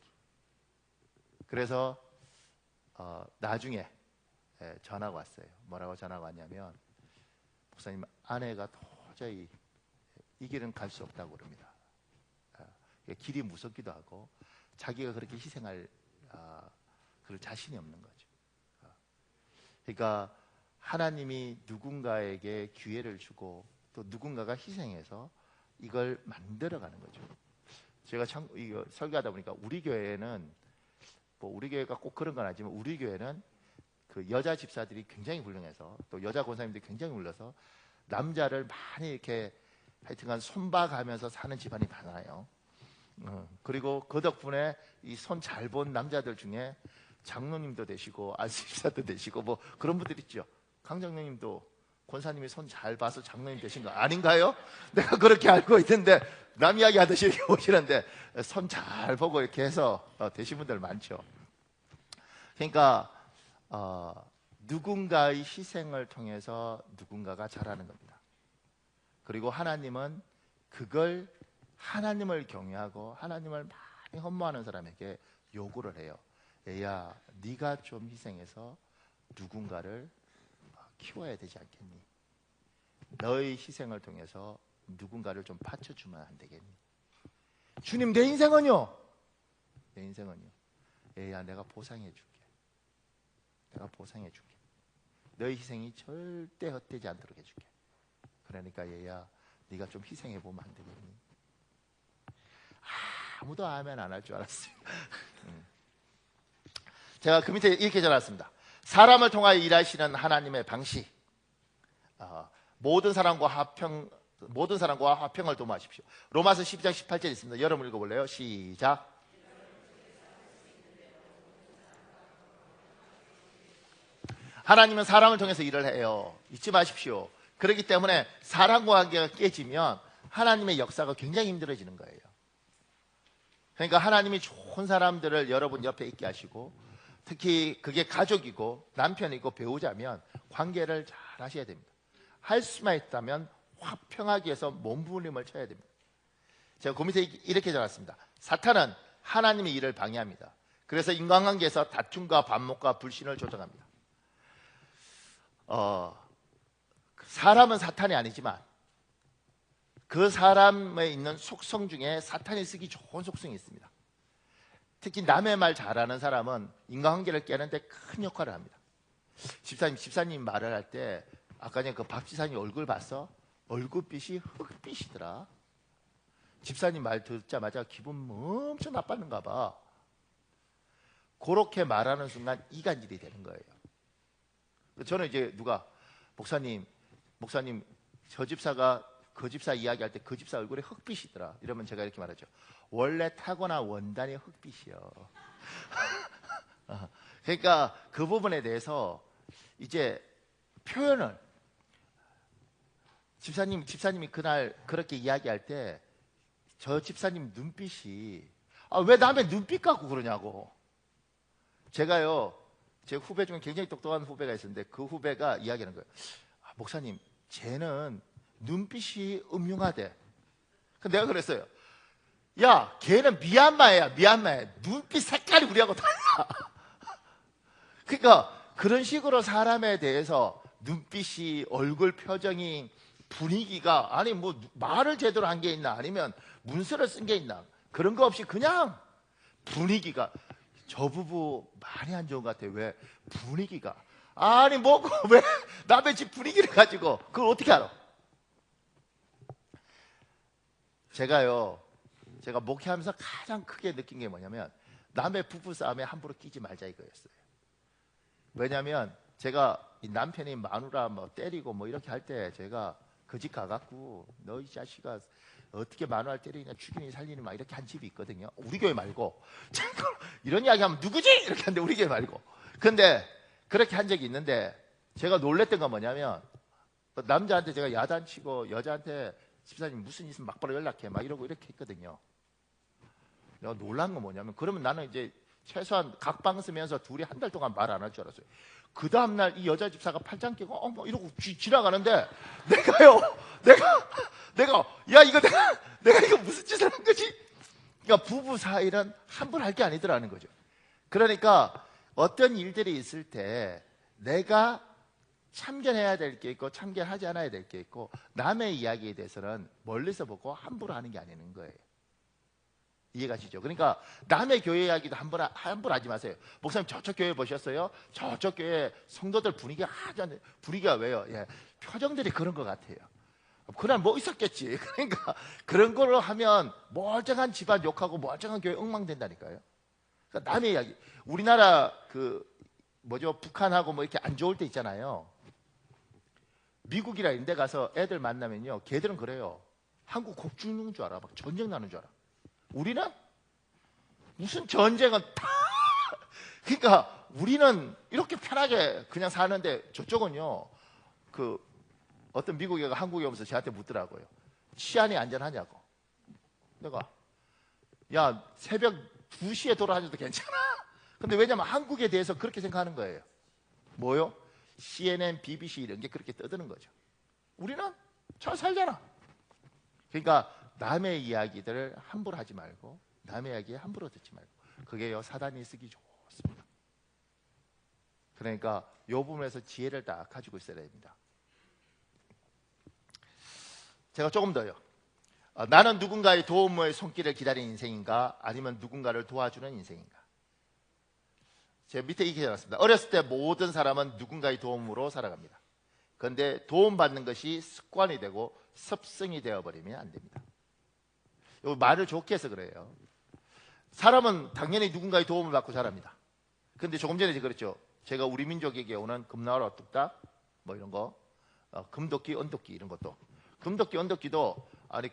그래서 나중에 전화가 왔어요. 뭐라고 전화가 왔냐면 목사님 아내가 도저히 이 길은 갈 수 없다고 그럽니다. 길이 무섭기도 하고 자기가 그렇게 희생할 그럴 자신이 없는 거죠. 그러니까 하나님이 누군가에게 기회를 주고 또 누군가가 희생해서 이걸 만들어가는 거죠. 제가 참 이거 설교하다 보니까 우리 교회는 뭐 우리 교회가 꼭 그런 건 아니지만 우리 교회는 그 여자 집사들이 굉장히 훌륭해서 또 여자 권사님들이 굉장히 훌륭해서 남자를 많이 이렇게 하여튼간 손봐가면서 사는 집안이 많아요. 그리고 그 덕분에 이 손 잘 본 남자들 중에 장로님도 되시고 안수집사도 되시고 뭐 그런 분들 있죠. 강 장로님도 권사님이 손 잘 봐서 장로님 되신 거 아닌가요? 내가 그렇게 알고 있는데 남 이야기 하듯이 이렇게 오시는데 손 잘 보고 이렇게 해서 되신 분들 많죠. 그러니까 누군가의 희생을 통해서 누군가가 자라는 겁니다. 그리고 하나님은 그걸 하나님을 경외하고 하나님을 많이 헌모하는 사람에게 요구를 해요. 얘야, 네가 좀 희생해서 누군가를 키워야 되지 않겠니? 너의 희생을 통해서 누군가를 좀 받쳐주면 안 되겠니? 주님, 내 인생은요? 내 인생은요? 얘야, 내가 보상해 줄게. 내가 보상해 줄게. 너의 희생이 절대 헛되지 않도록 해줄게. 그러니까 얘야, 네가 좀 희생해 보면 안 되겠니? 아무도 아멘 안 할 줄 알았어요. 제가 그 밑에 이렇게 적어놨습니다. 사람을 통하여 일하시는 하나님의 방식. 모든 사람과 화평을 도모하십시오. 로마서 12장 18절 있습니다. 여러분 읽어볼래요? 시작. 하나님은 사람을 통해서 일을 해요. 잊지 마십시오. 그렇기 때문에 사람과 관계가 깨지면 하나님의 역사가 굉장히 힘들어지는 거예요. 그러니까 하나님이 좋은 사람들을 여러분 옆에 있게 하시고 특히 그게 가족이고 남편이고 배우자면 관계를 잘 하셔야 됩니다. 할 수만 있다면 화평하기 위해서 몸부림을 쳐야 됩니다. 제가 그 밑에 이렇게 적었습니다. 사탄은 하나님의 일을 방해합니다. 그래서 인간관계에서 다툼과 반목과 불신을 조장합니다. 사람은 사탄이 아니지만 그 사람에 있는 속성 중에 사탄이 쓰기 좋은 속성이 있습니다. 특히 남의 말 잘하는 사람은 인간관계를 깨는데 큰 역할을 합니다. 집사님 말을 할 때 아까 전에 그 박 지사님 얼굴 봤어? 얼굴빛이 흑빛이더라. 집사님 말 듣자마자 기분 엄청 나빴는가 봐. 그렇게 말하는 순간 이간질이 되는 거예요. 저는 이제 목사님 저 집사가 그 집사 이야기할 때 그 집사 얼굴에 흑빛이더라. 이러면 제가 이렇게 말하죠. 원래 타고난 원단이 흑빛이요. 그러니까 그 부분에 대해서 이제 표현을 집사님이 그날 그렇게 이야기할 때 저 집사님 눈빛이 왜 남의 눈빛 갖고 그러냐고. 제가요, 제 후배 중에 굉장히 똑똑한 후배가 있었는데 그 후배가 이야기하는 거예요. 목사님, 쟤는 눈빛이 음흉하대. 내가 그랬어요. 야, 걔는 미얀마야. 눈빛 색깔이 우리하고 달라. 그러니까 그런 식으로 사람에 대해서 눈빛이, 얼굴 표정이, 분위기가, 아니 뭐 말을 제대로 한 게 있나, 아니면 문서를 쓴 게 있나, 그런 거 없이 그냥 분위기가, 저 부부 많이 안 좋은 것 같아. 왜? 분위기가, 아니 뭐고 왜 남의 집 분위기를 가지고 그걸 어떻게 알아? 제가 목회하면서 가장 크게 느낀 게 뭐냐면 남의 부부싸움에 함부로 끼지 말자 이거였어요. 왜냐하면 제가 이 남편이 마누라 뭐 때리고 뭐 이렇게 할 때 제가 그 집 가갖고 너 이 자식아 어떻게 마누라를 때리냐, 죽이니 살리니 막 이렇게 한 집이 있거든요. 우리 교회 말고. 이런 이야기 하면 누구지? 이렇게 하는데 우리 교회 말고. 근데 그렇게 한 적이 있는데 제가 놀랬던 건 뭐냐면 남자한테 제가 야단치고 여자한테 집사님 무슨 일 있으면 막바로 연락해 막 이러고 이렇게 했거든요. 내가 놀란 건 뭐냐면, 그러면 나는 이제 최소한 각방 쓰면서 둘이 한 달 동안 말 안 할 줄 알았어요. 그 다음날 이 여자 집사가 팔짱 끼고 뭐 이러고 지나가는데, 내가 야 이거 내가 이거 무슨 짓을 한 거지? 그러니까 부부 사이는 함부로 할 게 아니더라는 거죠. 그러니까 어떤 일들이 있을 때 내가 참견해야 될 게 있고 참견하지 않아야 될 게 있고, 남의 이야기에 대해서는 멀리서 보고 함부로 하는 게 아니는 거예요. 이해가시죠? 그러니까 남의 교회 이야기도 함부로 하지 마세요. 목사님 저쪽 교회 보셨어요? 저쪽 교회 성도들 분위기가 분위기가 왜요? 예, 표정들이 그런 것 같아요. 그날 뭐 있었겠지. 그러니까 그런 걸로 하면 멀쩡한 집안 욕하고 멀쩡한 교회 엉망된다니까요. 그러니까 남의 이야기, 우리나라 북한하고 뭐 이렇게 안 좋을 때 있잖아요. 미국이라 이런 데 가서 애들 만나면요, 걔들은 그래요. 한국 곧 죽는 줄 알아. 막 전쟁 나는 줄 알아. 우리는 무슨 전쟁은 다 그러니까 우리는 이렇게 편하게 그냥 사는데, 저쪽은요, 어떤 미국 애가 한국에 오면서 저한테 묻더라고요. 치안이 안전하냐고. 내가 야 새벽 2시에 돌아다녀도 괜찮아. 근데 왜냐면 한국에 대해서 그렇게 생각하는 거예요. 뭐요? CNN, BBC 이런 게 그렇게 떠드는 거죠. 우리는 잘 살잖아. 그러니까 남의 이야기들을 함부로 하지 말고, 남의 이야기 함부로 듣지 말고, 그게요 사단이 쓰기 좋습니다. 그러니까 이 부분에서 지혜를 딱 가지고 있어야 됩니다. 제가 조금 더요. 나는 누군가의 도움의 손길을 기다리는 인생인가, 아니면 누군가를 도와주는 인생인가? 제가 밑에 이렇게 적었습니다. 어렸을 때 모든 사람은 누군가의 도움으로 살아갑니다. 그런데 도움받는 것이 습관이 되고 습성이 되어버리면 안 됩니다. 이거 말을 좋게 해서 그래요. 사람은 당연히 누군가의 도움을 받고 자랍니다. 그런데 조금 전에 그랬죠. 제가 우리 민족에게 오는 금나라 뚝딱 뭐 이런 거, 금도끼, 언도끼 이런 것도, 금도끼, 언도끼도 아니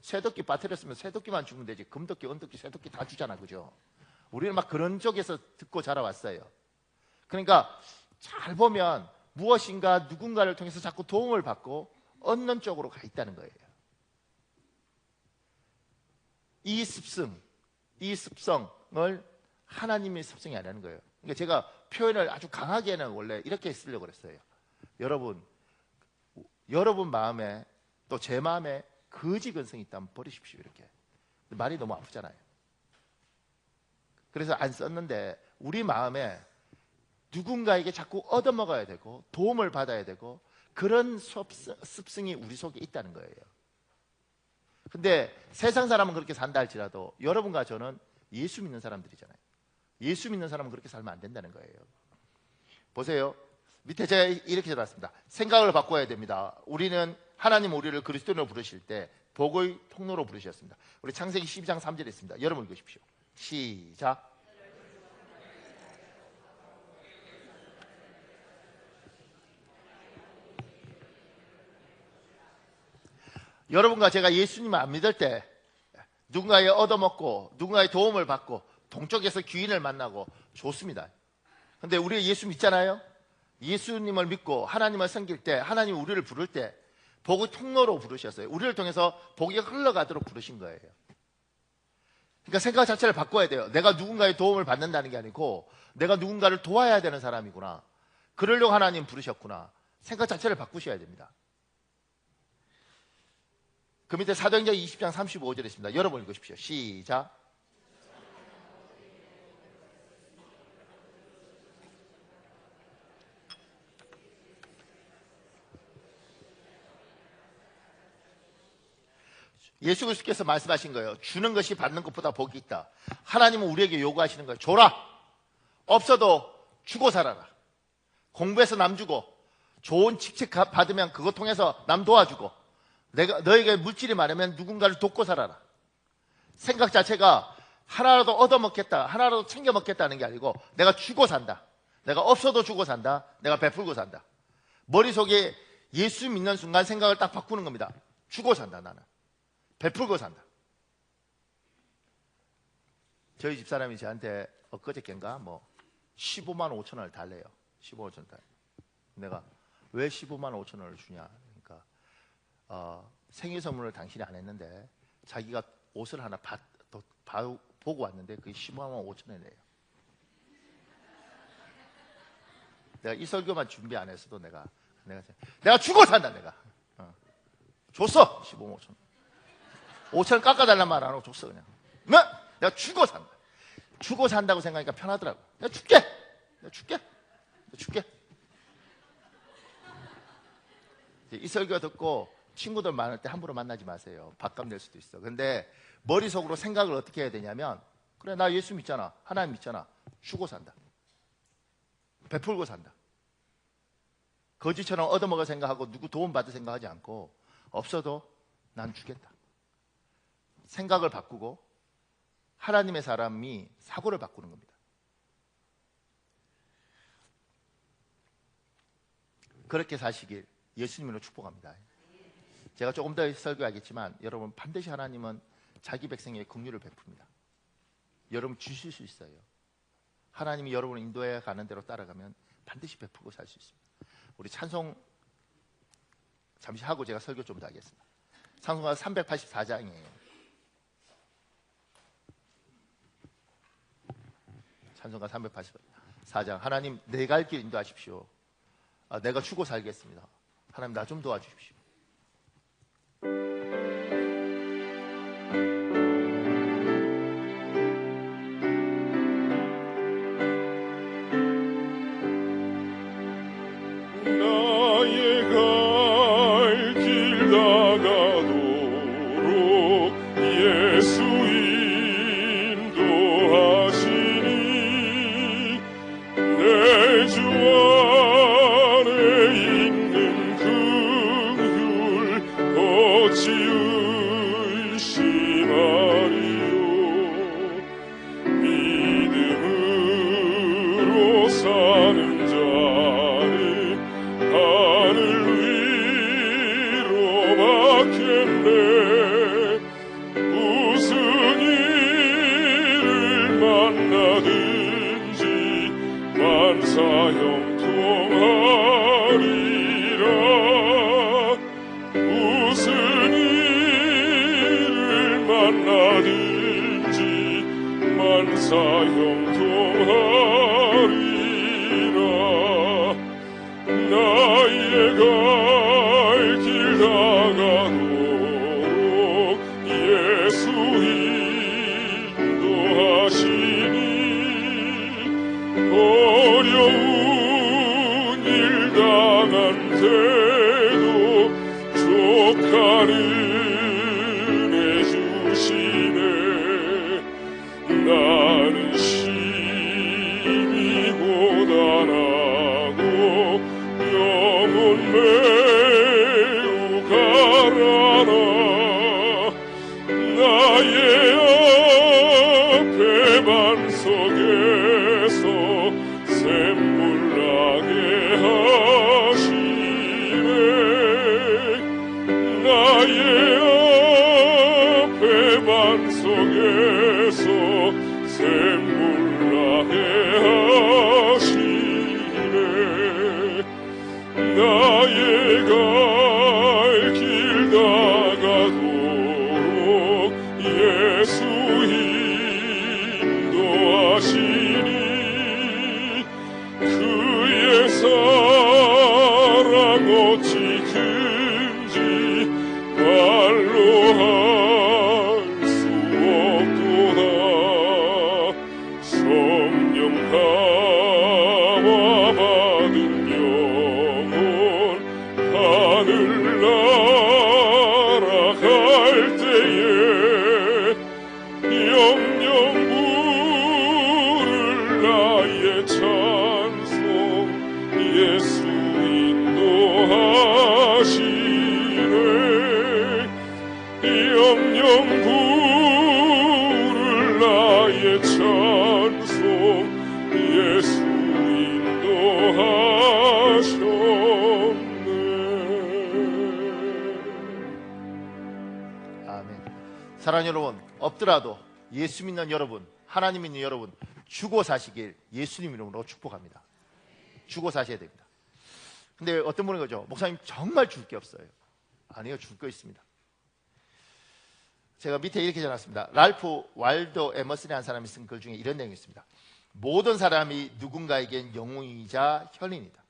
새도끼 빠뜨렸으면 새도끼만 주면 되지, 금도끼, 언도끼, 새도끼 다 주잖아, 그죠? 우리는 막 그런 쪽에서 듣고 자라왔어요. 그러니까 잘 보면 무엇인가 누군가를 통해서 자꾸 도움을 받고 얻는 쪽으로 가 있다는 거예요. 이 습성을 하나님의 습성이 아니라는 거예요. 그러니까 제가 표현을 아주 강하게는 원래 이렇게 쓰려고 그랬어요. 여러분 마음에, 또 제 마음에 거지 근성이 있다면 버리십시오. 이렇게 말이 너무 아프잖아요. 그래서 안 썼는데, 우리 마음에 누군가에게 자꾸 얻어먹어야 되고 도움을 받아야 되고 그런 습성이 우리 속에 있다는 거예요. 근데 세상 사람은 그렇게 산다 할지라도 여러분과 저는 예수 믿는 사람들이잖아요. 예수 믿는 사람은 그렇게 살면 안 된다는 거예요. 보세요. 밑에 제가 이렇게 적었습니다. 생각을 바꿔야 됩니다. 하나님 우리를 그리스도인으로 부르실 때 복의 통로로 부르셨습니다. 우리 창세기 12장 3절에 있습니다. 여러분 읽으십시오. 시작. 여러분과 제가 예수님을 안 믿을 때 누군가의 얻어먹고 누군가의 도움을 받고 동쪽에서 귀인을 만나고 좋습니다. 근데 우리가 예수 믿잖아요. 예수님을 믿고 하나님을 섬길 때, 하나님 우리를 부를 때 복의 통로로 부르셨어요. 우리를 통해서 복이 흘러가도록 부르신 거예요. 그러니까 생각 자체를 바꿔야 돼요. 내가 누군가의 도움을 받는다는 게 아니고 내가 누군가를 도와야 되는 사람이구나, 그러려고 하나님 부르셨구나, 생각 자체를 바꾸셔야 됩니다. 그 밑에 사도행전 20장 35절에 있습니다. 여러분 읽으십시오. 시작. 예수 그리스도께서 말씀하신 거예요. 주는 것이 받는 것보다 복이 있다. 하나님은 우리에게 요구하시는 거예요. 줘라. 없어도 주고 살아라. 공부해서 남 주고, 좋은 직책 받으면 그것 통해서 남 도와주고, 너에게 물질이 많으면 누군가를 돕고 살아라. 생각 자체가 하나라도 얻어먹겠다, 하나라도 챙겨 먹겠다는 게 아니고 내가 주고 산다. 내가 없어도 주고 산다. 내가 베풀고 산다. 머릿속에 예수 믿는 순간 생각을 딱 바꾸는 겁니다. 주고 산다. 나는 베풀고 산다. 저희 집사람이 저한테 엊그저께인가 15만 5천 원을 달래요. 15만 5천 원. 내가 왜 15만 5천 원을 주냐? 그러니까 생일 선물을 당신이 안 했는데 자기가 옷을 하나 보고 왔는데 그게 15만 5천 원이래요. 내가 이 설교만 준비 안 했어도 내가 주고 산다. 내가 줬어. 15만 5천 원. 5천 원 깎아달란 말 안 하고 줬어. 그냥 내가 주고 산다. 주고 산다고 생각하니까 편하더라고. 내가 줄게. 이 설교 듣고 친구들 많을 때 함부로 만나지 마세요. 밥값 낼 수도 있어. 근데 머릿속으로 생각을 어떻게 해야 되냐면, 그래, 나 예수 믿잖아, 하나님 믿잖아. 주고 산다. 베풀고 산다. 거지처럼 얻어먹을 생각하고 누구 도움 받을 생각하지 않고, 없어도 난 주겠다. 생각을 바꾸고 하나님의 사람이 사고를 바꾸는 겁니다. 그렇게 사시길 예수님으로 축복합니다. 제가 조금 더 설교하겠지만 여러분, 반드시 하나님은 자기 백성에게 긍휼을 베풉니다. 여러분 주실 수 있어요. 하나님이 여러분을 인도해 가는 대로 따라가면 반드시 베풀고 살 수 있습니다. 우리 찬송 잠시 하고 제가 설교 좀 더 하겠습니다. 찬송가 384장이에요. 찬송가 384장. 하나님, 내 갈 길 인도하십시오. 내가 주고 살겠습니다. 하나님, 나 좀 도와주십시오. 사랑하는 여러분, 없더라도 예수 믿는 여러분, 하나님 믿는 여러분, 주고 사시길 예수님 이름으로 축복합니다. 주고 사셔야 됩니다. 근데 어떤 분은 거죠. 목사님 정말 줄 게 없어요. 아니요, 줄 거 있습니다. 제가 밑에 이렇게 적어놨습니다. 랄프 왈도 에머슨이라는 사람이 쓴 글 중에 이런 내용이 있습니다. 모든 사람이 누군가에겐 영웅이자 현인이다.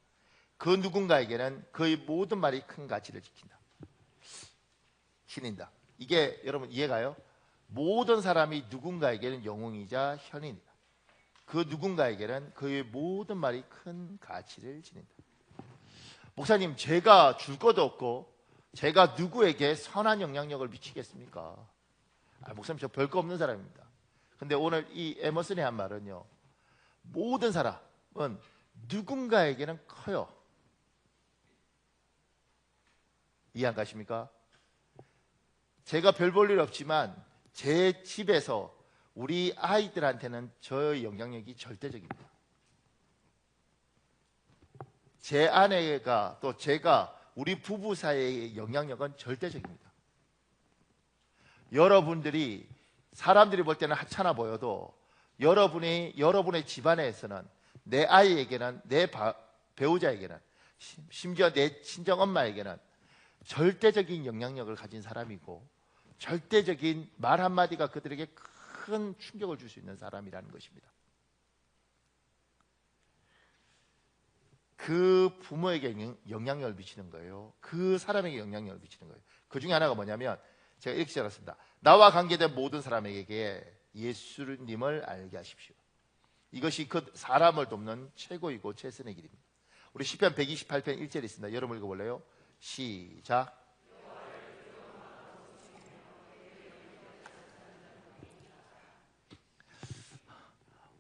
그 누군가에게는 그의 모든 말이 큰 가치를 지닌다. 이게 여러분 이해가요? 모든 사람이 누군가에게는 영웅이자 현인이다. 그 누군가에게는 그의 모든 말이 큰 가치를 지닌다. 목사님, 제가 줄 것도 없고 제가 누구에게 선한 영향력을 미치겠습니까? 목사님, 저 별거 없는 사람입니다. 근데 오늘 이 에머슨이 한 말은요, 모든 사람은 누군가에게는 커요. 이해 안 가십니까? 제가 별 볼 일 없지만 제 집에서 우리 아이들한테는 저의 영향력이 절대적입니다. 제 아내가 또 제가 우리 부부 사이의 영향력은 절대적입니다. 여러분들이 사람들이 볼 때는 하찮아 보여도 여러분의 집안에서는 내 아이에게는 내 배우자에게는 심지어 내 친정 엄마에게는 절대적인 영향력을 가진 사람이고 절대적인 말 한마디가 그들에게 큰 충격을 줄 수 있는 사람이라는 것입니다. 그 부모에게 영향력을 미치는 거예요. 그 사람에게 영향력을 미치는 거예요. 그 중에 하나가 뭐냐면 제가 이렇게 적었습니다. 나와 관계된 모든 사람에게 예수님을 알게 하십시오. 이것이 그 사람을 돕는 최고이고 최선의 길입니다. 우리 시편 128편 1절에 있습니다. 여러분 읽어볼래요? 시작.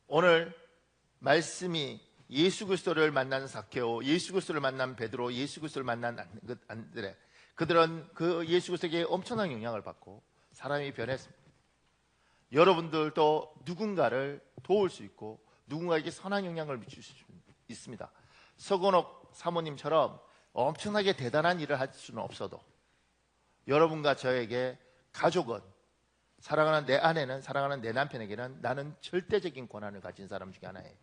오늘 말씀이 예수 그리스도를 만난 사케오, 예수 그리스도를 만난 베드로, 예수 그리스도를 만난 안드레, 그들은 그 예수 그리스도에게 엄청난 영향을 받고 사람이 변했습니다. 여러분들도 누군가를 도울 수 있고 누군가에게 선한 영향을 미칠 수 있습니다. 서건옥 사모님처럼 엄청나게 대단한 일을 할 수는 없어도 여러분과 저에게 가족은, 사랑하는 내 아내는, 사랑하는 내 남편에게는 나는 절대적인 권한을 가진 사람 중에 하나예요.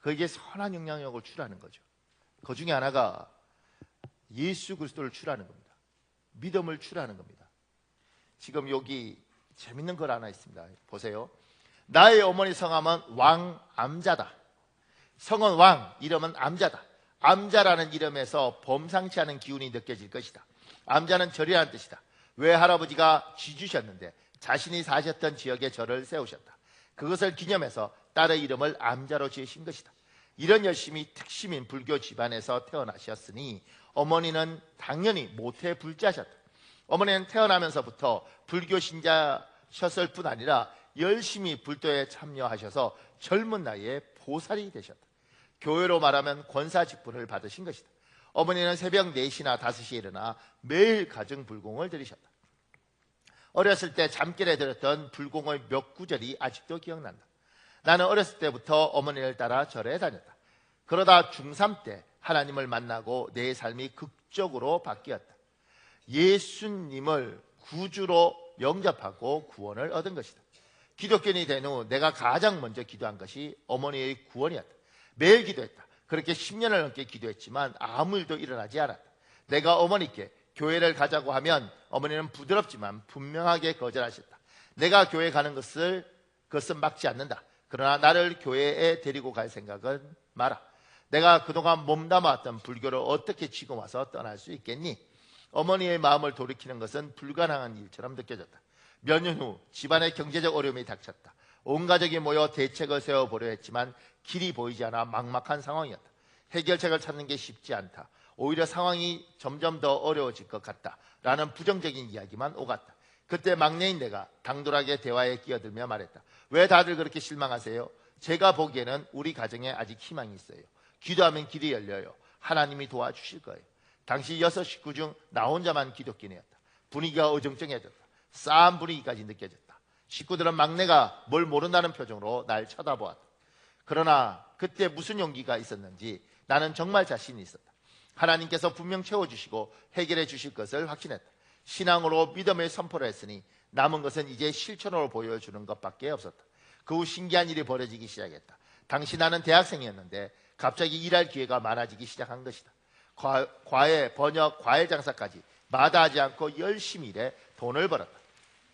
그에게 선한 영향력을 주라는 거죠. 그 중에 하나가 예수 그리스도를 주라는 겁니다. 믿음을 주라는 겁니다. 지금 여기 재밌는 걸 하나 있습니다. 보세요. 나의 어머니 성함은 왕암자다. 성은 왕, 이름은 암자다. 암자라는 이름에서 범상치 않은 기운이 느껴질 것이다. 암자는 절이라는 뜻이다. 외할아버지가 쥐주셨는데 자신이 사셨던 지역에 절을 세우셨다. 그것을 기념해서 딸의 이름을 암자로 지으신 것이다. 이런 열심히 특심인 불교 집안에서 태어나셨으니 어머니는 당연히 모태 불자셨다. 어머니는 태어나면서부터 불교 신자셨을 뿐 아니라 열심히 불도에 참여하셔서 젊은 나이에 보살이 되셨다. 교회로 말하면 권사 직분을 받으신 것이다. 어머니는 새벽 4시나 5시에 일어나 매일 가정 불공을 드리셨다. 어렸을 때 잠결에 들었던 불공의 몇 구절이 아직도 기억난다. 나는 어렸을 때부터 어머니를 따라 절에 다녔다. 그러다 중3 때 하나님을 만나고 내 삶이 극적으로 바뀌었다. 예수님을 구주로 영접하고 구원을 얻은 것이다. 기독교인이 된 후 내가 가장 먼저 기도한 것이 어머니의 구원이었다. 매일 기도했다. 그렇게 10년을 넘게 기도했지만 아무 일도 일어나지 않았다. 내가 어머니께 교회를 가자고 하면 어머니는 부드럽지만 분명하게 거절하셨다. 내가 교회 가는 그것은 막지 않는다. 그러나 나를 교회에 데리고 갈 생각은 마라. 내가 그동안 몸담아왔던 불교를 어떻게 지금 와서 떠날 수 있겠니? 어머니의 마음을 돌이키는 것은 불가능한 일처럼 느껴졌다. 몇 년 후 집안의 경제적 어려움이 닥쳤다. 온 가족이 모여 대책을 세워보려 했지만 길이 보이지 않아 막막한 상황이었다. 해결책을 찾는 게 쉽지 않다. 오히려 상황이 점점 더 어려워질 것 같다 라는 부정적인 이야기만 오갔다. 그때 막내인 내가 당돌하게 대화에 끼어들며 말했다. 왜 다들 그렇게 실망하세요? 제가 보기에는 우리 가정에 아직 희망이 있어요. 기도하면 길이 열려요. 하나님이 도와주실 거예요. 당시 6 식구 중 나 혼자만 기독교인이었다. 분위기가 어정쩡해졌다. 싸한 분위기까지 느껴졌다. 식구들은 막내가 뭘 모른다는 표정으로 날 쳐다보았다. 그러나 그때 무슨 용기가 있었는지 나는 정말 자신이 있었다. 하나님께서 분명 채워주시고 해결해 주실 것을 확신했다. 신앙으로 믿음의 선포를 했으니 남은 것은 이제 실천으로 보여주는 것밖에 없었다. 그 후 신기한 일이 벌어지기 시작했다. 당시 나는 대학생이었는데 갑자기 일할 기회가 많아지기 시작한 것이다. 과외, 번역, 과일 장사까지 마다하지 않고 열심히 일해 돈을 벌었다.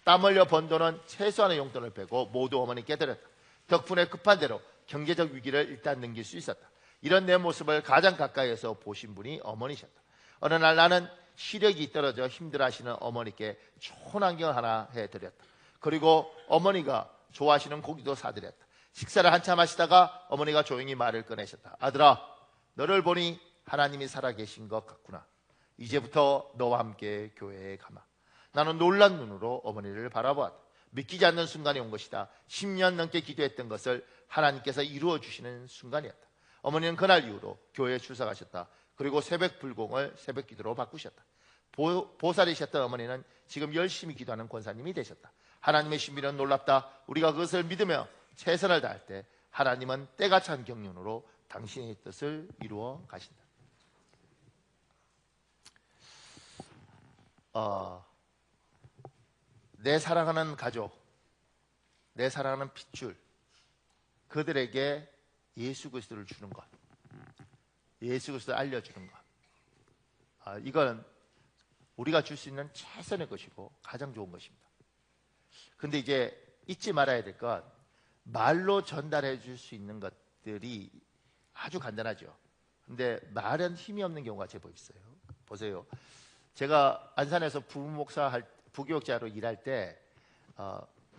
땀 흘려 번 돈은 최소한의 용돈을 빼고 모두 어머니께 드렸다. 덕분에 급한 대로 경제적 위기를 일단 넘길 수 있었다. 이런 내 모습을 가장 가까이에서 보신 분이 어머니셨다. 어느 날 나는 시력이 떨어져 힘들어하시는 어머니께 좋은 안경을 하나 해드렸다. 그리고 어머니가 좋아하시는 고기도 사드렸다. 식사를 한참 하시다가 어머니가 조용히 말을 꺼내셨다. 아들아, 너를 보니 하나님이 살아계신 것 같구나. 이제부터 너와 함께 교회에 가마. 나는 놀란 눈으로 어머니를 바라보았다. 믿기지 않는 순간이 온 것이다. 10년 넘게 기도했던 것을 하나님께서 이루어 주시는 순간이었다. 어머니는 그날 이후로 교회에 출석하셨다. 그리고 새벽 불공을 새벽 기도로 바꾸셨다. 보살이셨던 어머니는 지금 열심히 기도하는 권사님이 되셨다. 하나님의 신비는 놀랍다. 우리가 그것을 믿으며 최선을 다할 때 하나님은 때가 찬 경륜으로 당신의 뜻을 이루어 가신다. 내 사랑하는 가족, 내 사랑하는 핏줄, 그들에게 예수 그리스도를 주는 것, 예수 그리스도를 알려주는 것, 이건 우리가 줄 수 있는 최선의 것이고 가장 좋은 것입니다. 근데 이제 잊지 말아야 될 건, 말로 전달해 줄 수 있는 것들이 아주 간단하죠. 근데 말은 힘이 없는 경우가 제법 있어요. 보세요. 제가 안산에서 부교육자로 일할 때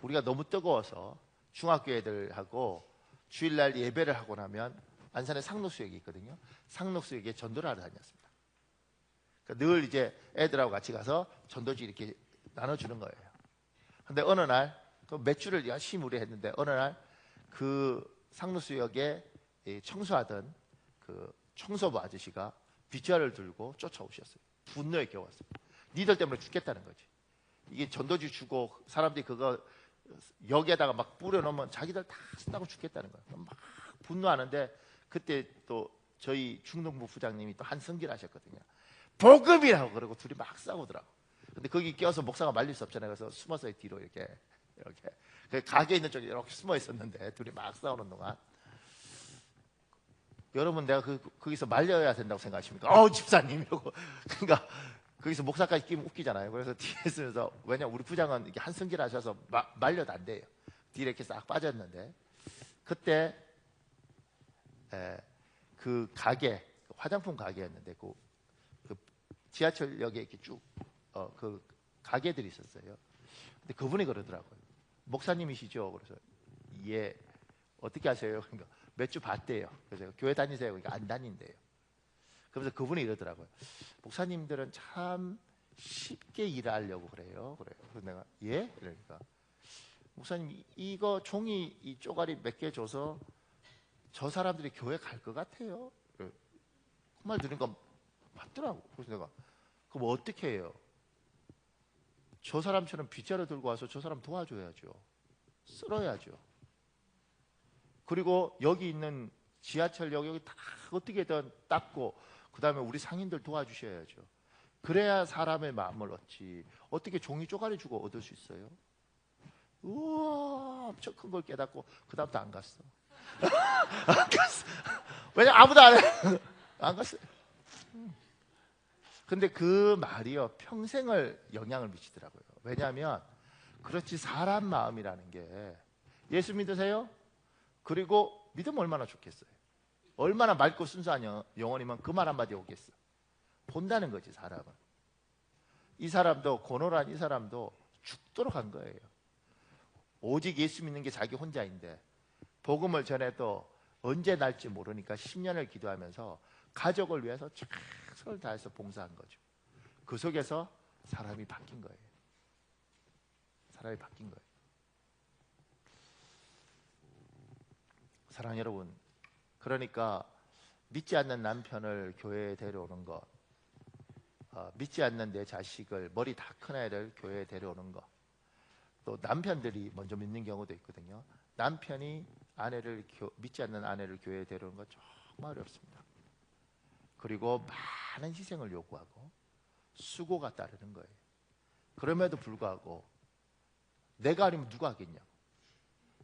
우리가 너무 뜨거워서 중학교 애들하고 주일날 예배를 하고 나면 안산에 상록수역이 있거든요. 상록수역에 전도를 하러 다녔습니다. 그러니까 늘 이제 애들하고 같이 가서 전도지 이렇게 나눠주는 거예요. 근데 어느 날 몇 주를 열심히 우리 했는데 어느 날 그 상록수역에 청소하던 그 청소부 아저씨가 빗자루를 들고 쫓아오셨어요. 분노에 겨웠어요. 니들 때문에 죽겠다는 거지. 이게 전도지 주고 사람들이 그거 여기에다가 막 뿌려놓으면 자기들 다 쓴다고 죽겠다는 거예요. 막 분노하는데 그때 또 저희 중동부 부장님이 또 한성기를 하셨거든요. 복음이라고 그러고 둘이 막 싸우더라고. 근데 거기 껴서 목사가 말릴 수 없잖아요. 그래서 숨어서 뒤로 이렇게 그 가게 있는 쪽에 이렇게 숨어 있었는데 둘이 막 싸우는 동안, 여러분 내가 거기서 말려야 된다고 생각하십니까? 집사님 이러고. 그러니까 거기서 목사까지 끼면 웃기잖아요. 그래서 뒤에 있으면서, 왜냐 우리 부장은 이렇게 한성기를 하셔서 말려도 안 돼요. 뒤에 이렇게 싹 빠졌는데, 그때 그 가게, 화장품 가게였는데 그 지하철역에 이렇게 쭉 그 가게들이 있었어요. 근데 그분이 그러더라고요. 목사님이시죠? 그래서 예. 어떻게 하세요? 그러니까 몇 주 봤대요. 그래서 교회 다니세요? 그러니까 안 다닌대요. 그래서 그분이 이러더라고요. 목사님들은 참 쉽게 일하려고 그래요. 그래서 내가 예? 그러니까 목사님 이거 종이 이 쪼가리 몇 개 줘서 저 사람들이 교회 갈 것 같아요. 그 말 들으니까 맞더라고. 그래서 내가 그럼 어떻게 해요? 저 사람처럼 빗자루 들고 와서 저 사람 도와줘야죠. 쓸어야죠. 그리고 여기 있는 지하철역 여기 다 어떻게든 닦고 그 다음에 우리 상인들 도와주셔야죠. 그래야 사람의 마음을 얻지. 어떻게 종이 쪼가리 주고 얻을 수 있어요? 우와, 엄청 큰 걸 깨닫고 그 다음부터 안 갔어. 안 갔어. 왜냐 아무도 안 해. 안 갔어요. 근데 그 말이요 평생을 영향을 미치더라고요. 왜냐하면 그렇지, 사람 마음이라는 게, 예수 믿으세요? 그리고 믿으면 얼마나 좋겠어요. 얼마나 맑고 순수한 영혼이면 그 말 한마디 오겠어. 본다는 거지. 사람은, 이 사람도, 고노란 이 사람도 죽도록 한 거예요. 오직 예수 믿는 게 자기 혼자인데 복음을 전해도 언제 날지 모르니까 10년을 기도하면서 가족을 위해서 최선을 다해서 봉사한 거죠. 그 속에서 사람이 바뀐 거예요. 사람이 바뀐 거예요. 사랑하는 여러분, 그러니까 믿지 않는 남편을 교회에 데려오는 것, 믿지 않는 내 자식을, 머리 다 큰 애를 교회에 데려오는 것, 또 남편들이 먼저 믿는 경우도 있거든요. 남편이 믿지 않는 아내를 교회에 데려오는 것 정말 어렵습니다. 그리고 많은 희생을 요구하고 수고가 따르는 거예요. 그럼에도 불구하고 내가 아니면 누가 하겠냐?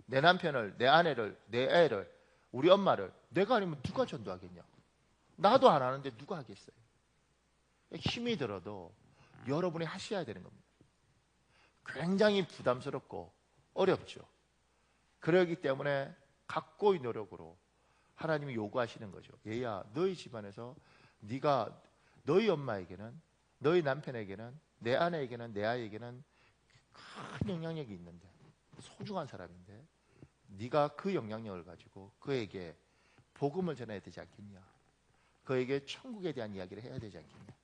내 남편을, 내 아내를, 내 애를, 우리 엄마를 내가 아니면 누가 전도하겠냐? 나도 안 하는데 누가 하겠어요? 힘이 들어도 여러분이 하셔야 되는 겁니다. 굉장히 부담스럽고 어렵죠. 그러기 때문에 각고의 노력으로 하나님이 요구하시는 거죠. 얘야, 너희 집안에서 네가 너희 엄마에게는, 너희 남편에게는, 내 아내에게는, 내 아이에게는 큰 영향력이 있는데, 소중한 사람인데 네가 그 영향력을 가지고 그에게 복음을 전해야 되지 않겠냐? 그에게 천국에 대한 이야기를 해야 되지 않겠냐?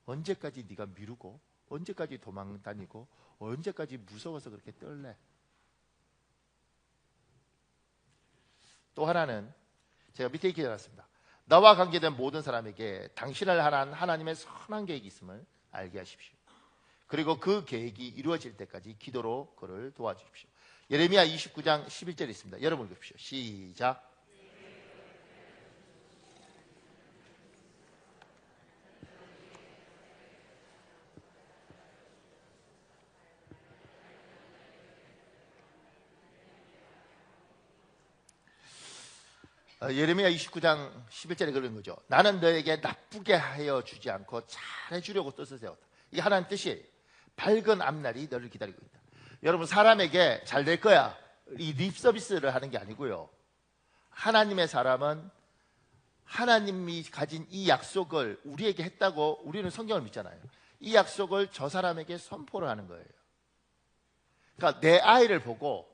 언제까지 네가 미루고, 언제까지 도망 다니고, 언제까지 무서워서 그렇게 떨래? 또 하나는 제가 밑에 이렇게 적었습니다. 나와 관계된 모든 사람에게 당신을 향한 하나님의 선한 계획이 있음을 알게 하십시오. 그리고 그 계획이 이루어질 때까지 기도로 그를 도와주십시오. 예레미야 29장 11절에 있습니다. 여러분 읽으십시오. 시작. 예레미야 29장 11절에 그런 거죠. 나는 너에게 나쁘게 하여 주지 않고 잘해주려고 뜻을 세웠다. 이게 하나님 뜻이에요. 밝은 앞날이 너를 기다리고 있다. 여러분, 사람에게 잘 될 거야, 이 립서비스를 하는 게 아니고요. 하나님의 사람은 하나님이 가진 이 약속을 우리에게 했다고 우리는 성경을 믿잖아요. 이 약속을 저 사람에게 선포를 하는 거예요. 그러니까 내 아이를 보고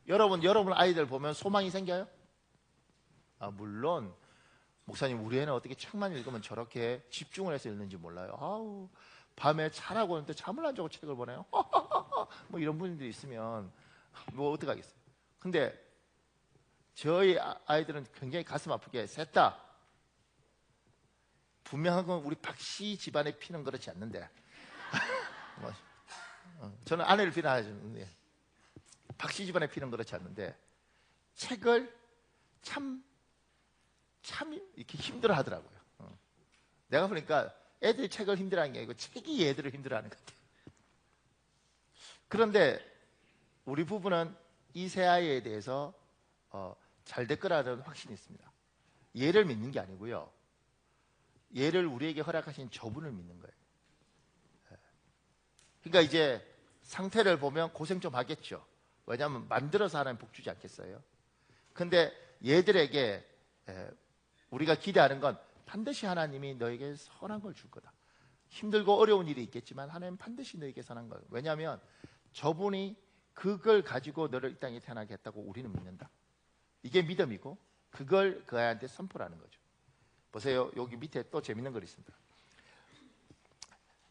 여러분 아이들 보면 소망이 생겨요? 물론 목사님, 우리 애는 어떻게 책만 읽으면 저렇게 집중을 해서 읽는지 몰라요. 아우, 밤에 자라고 하는데 잠을 안 자고 책을 보내요. 뭐 이런 분들이 있으면 뭐 어떡하겠어요. 근데 저희 아이들은 굉장히 가슴 아프게 셋 다 분명한 건 우리 박씨 집안에 피는 그렇지 않는데 저는 아내를 비난하는데 박씨 집안에 피는 그렇지 않는데 책을 참 이렇게 힘들어 하더라고요. 내가 보니까 애들이 책을 힘들어하는 게 아니고 책이 얘들을 힘들어하는 것 같아요. 그런데 우리 부부는 이 새 아이에 대해서 잘 될 거라는 확신이 있습니다. 얘를 믿는 게 아니고요, 얘를 우리에게 허락하신 저분을 믿는 거예요. 그러니까 이제 상태를 보면 고생 좀 하겠죠. 왜냐하면 만들어서 하나님 복 주지 않겠어요? 근데 얘들에게 우리가 기대하는 건 반드시 하나님이 너에게 선한 걸 줄 거다. 힘들고 어려운 일이 있겠지만 하나님 반드시 너에게 선한 걸. 왜냐하면 저분이 그걸 가지고 너를 이 땅에 태어나게 했다고 우리는 믿는다. 이게 믿음이고 그걸 그 아이한테 선포하는 거죠. 보세요. 여기 밑에 또 재밌는 글 있습니다.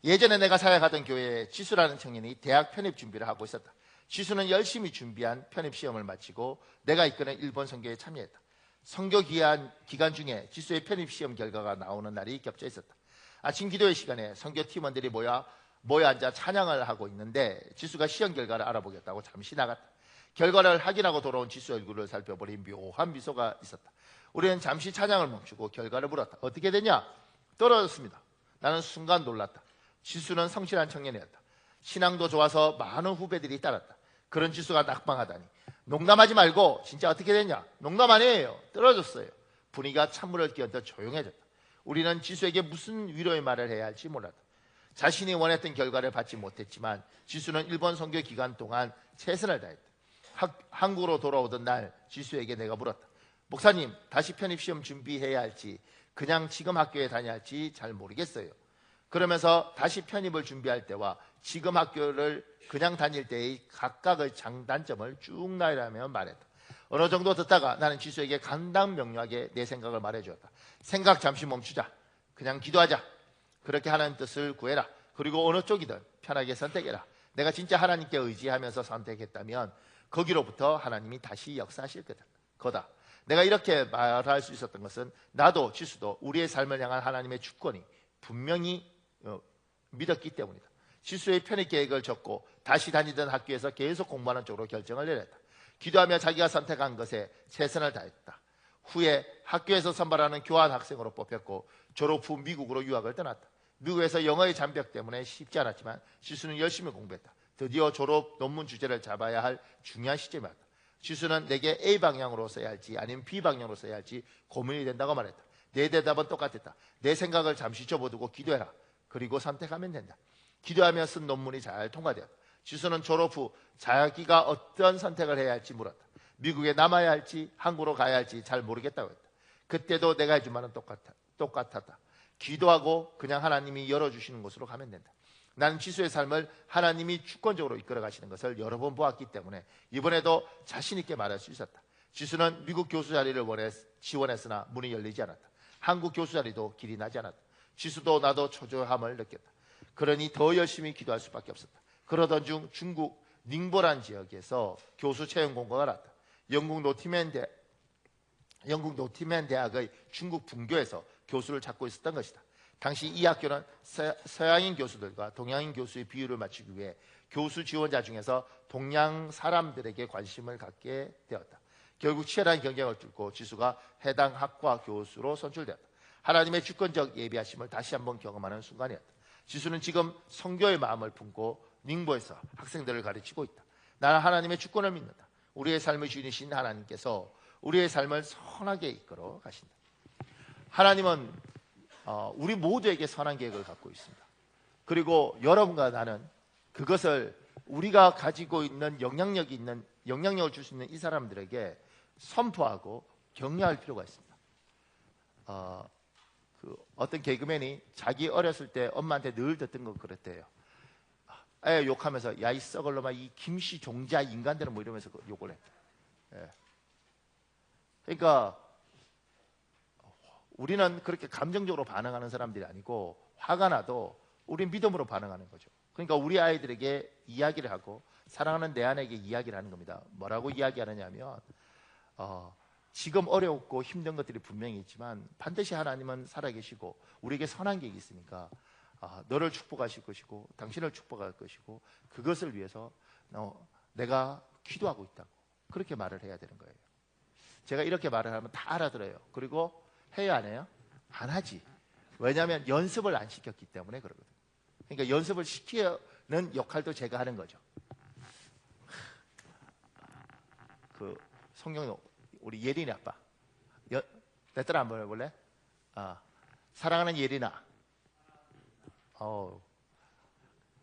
예전에 내가 사역하던 교회에 지수라는 청년이 대학 편입 준비를 하고 있었다. 지수는 열심히 준비한 편입 시험을 마치고 내가 이끄는 일본 선교에 참여했다. 선교 기간 중에 지수의 편입 시험 결과가 나오는 날이 겹쳐 있었다. 아침 기도회 시간에 선교 팀원들이 모여 앉아 찬양을 하고 있는데 지수가 시험 결과를 알아보겠다고 잠시 나갔다. 결과를 확인하고 돌아온 지수 얼굴을 살펴보니 묘한 미소가 있었다. 우리는 잠시 찬양을 멈추고 결과를 물었다. 어떻게 됐냐? 떨어졌습니다. 나는 순간 놀랐다. 지수는 성실한 청년이었다. 신앙도 좋아서 많은 후배들이 따랐다. 그런 지수가 낙방하다니. 농담하지 말고 진짜 어떻게 됐냐? 농담 아니에요. 떨어졌어요. 분위기가 찬물을 끼얹어 조용해졌다. 우리는 지수에게 무슨 위로의 말을 해야 할지 몰랐다. 자신이 원했던 결과를 받지 못했지만 지수는 일본 선교 기간 동안 최선을 다했다. 한국으로 돌아오던 날 지수에게 내가 물었다. 목사님, 다시 편입시험 준비해야 할지 그냥 지금 학교에 다녀야 할지 잘 모르겠어요. 그러면서 다시 편입을 준비할 때와 지금 학교를 그냥 다닐 때의 각각의 장단점을 쭉 나열하며 말했다. 어느 정도 듣다가 나는 지수에게 간단명료하게 내 생각을 말해주었다. 생각 잠시 멈추자. 그냥 기도하자. 그렇게 하나님 뜻을 구해라. 그리고 어느 쪽이든 편하게 선택해라. 내가 진짜 하나님께 의지하면서 선택했다면 거기로부터 하나님이 다시 역사하실 거다. 내가 이렇게 말할 수 있었던 것은 나도 지수도 우리의 삶을 향한 하나님의 주권이 분명히 믿었기 때문이다. 지수의 편입 계획을 적고 다시 다니던 학교에서 계속 공부하는 쪽으로 결정을 내렸다. 기도하며 자기가 선택한 것에 최선을 다했다. 후에 학교에서 선발하는 교환 학생으로 뽑혔고 졸업 후 미국으로 유학을 떠났다. 미국에서 영어의 장벽 때문에 쉽지 않았지만 지수는 열심히 공부했다. 드디어 졸업 논문 주제를 잡아야 할 중요한 시점이 왔다. 지수는 내게 A 방향으로 써야 할지 아니면 B 방향으로 써야 할지 고민이 된다고 말했다. 내 대답은 똑같았다. 내 생각을 잠시 접어두고 기도해라. 그리고 선택하면 된다. 기도하며 쓴 논문이 잘 통과되었다. 지수는 졸업 후 자기가 어떤 선택을 해야 할지 물었다. 미국에 남아야 할지 한국으로 가야 할지 잘 모르겠다고 했다. 그때도 내가 해준 말은 똑같았다. 기도하고 그냥 하나님이 열어주시는 곳으로 가면 된다. 나는 지수의 삶을 하나님이 주권적으로 이끌어 가시는 것을 여러 번 보았기 때문에 이번에도 자신 있게 말할 수 있었다. 지수는 미국 교수 자리를 지원했으나 문이 열리지 않았다. 한국 교수 자리도 길이 나지 않았다. 지수도 나도 초조함을 느꼈다. 그러니 더 열심히 기도할 수밖에 없었다. 그러던 중 중국 닝보란 지역에서 교수 채용 공고가 났다. 영국 노티맨 대학의 중국 분교에서 교수를 찾고 있었던 것이다. 당시 이 학교는 서양인 교수들과 동양인 교수의 비율을 맞추기 위해 교수 지원자 중에서 동양 사람들에게 관심을 갖게 되었다. 결국 치열한 경쟁을 뚫고 지수가 해당 학과 교수로 선출되었다. 하나님의 주권적 예비하심을 다시 한번 경험하는 순간이었다. 지수는 지금 선교의 마음을 품고 닝보에서 학생들을 가르치고 있다. 나는 하나님의 주권을 믿는다. 우리의 삶의 주인이신 하나님께서 우리의 삶을 선하게 이끌어 가신다. 하나님은 우리 모두에게 선한 계획을 갖고 있습니다. 그리고 여러분과 나는 그것을 우리가 가지고 있는 영향력을 줄 수 있는 이 사람들에게 선포하고 격려할 필요가 있습니다. 어떤 개그맨이 자기 어렸을 때 엄마한테 늘 듣던 거 그랬대요. 애 욕하면서 야 이 썩을 놈아 이 김씨 종자 인간들은 뭐 이러면서 욕을 해. 예. 그러니까 우리는 그렇게 감정적으로 반응하는 사람들이 아니고 화가 나도 우린 믿음으로 반응하는 거죠. 그러니까 우리 아이들에게 이야기를 하고 사랑하는 내 아내에게 이야기를 하는 겁니다. 뭐라고 이야기하느냐면 지금 어렵고 힘든 것들이 분명히 있지만 반드시 하나님은 살아계시고 우리에게 선한 계획이 있으니까 너를 축복하실 것이고 당신을 축복할 것이고 그것을 위해서 내가 기도하고 있다고 그렇게 말을 해야 되는 거예요. 제가 이렇게 말을 하면 다 알아들어요. 그리고 해야 안 해요? 안 하지. 왜냐하면 연습을 안 시켰기 때문에 그러거든요. 그러니까 연습을 시키는 역할도 제가 하는 거죠. 성경에 우리 예린이 아빠 내 딸 한번 해볼래? 사랑하는 예린아.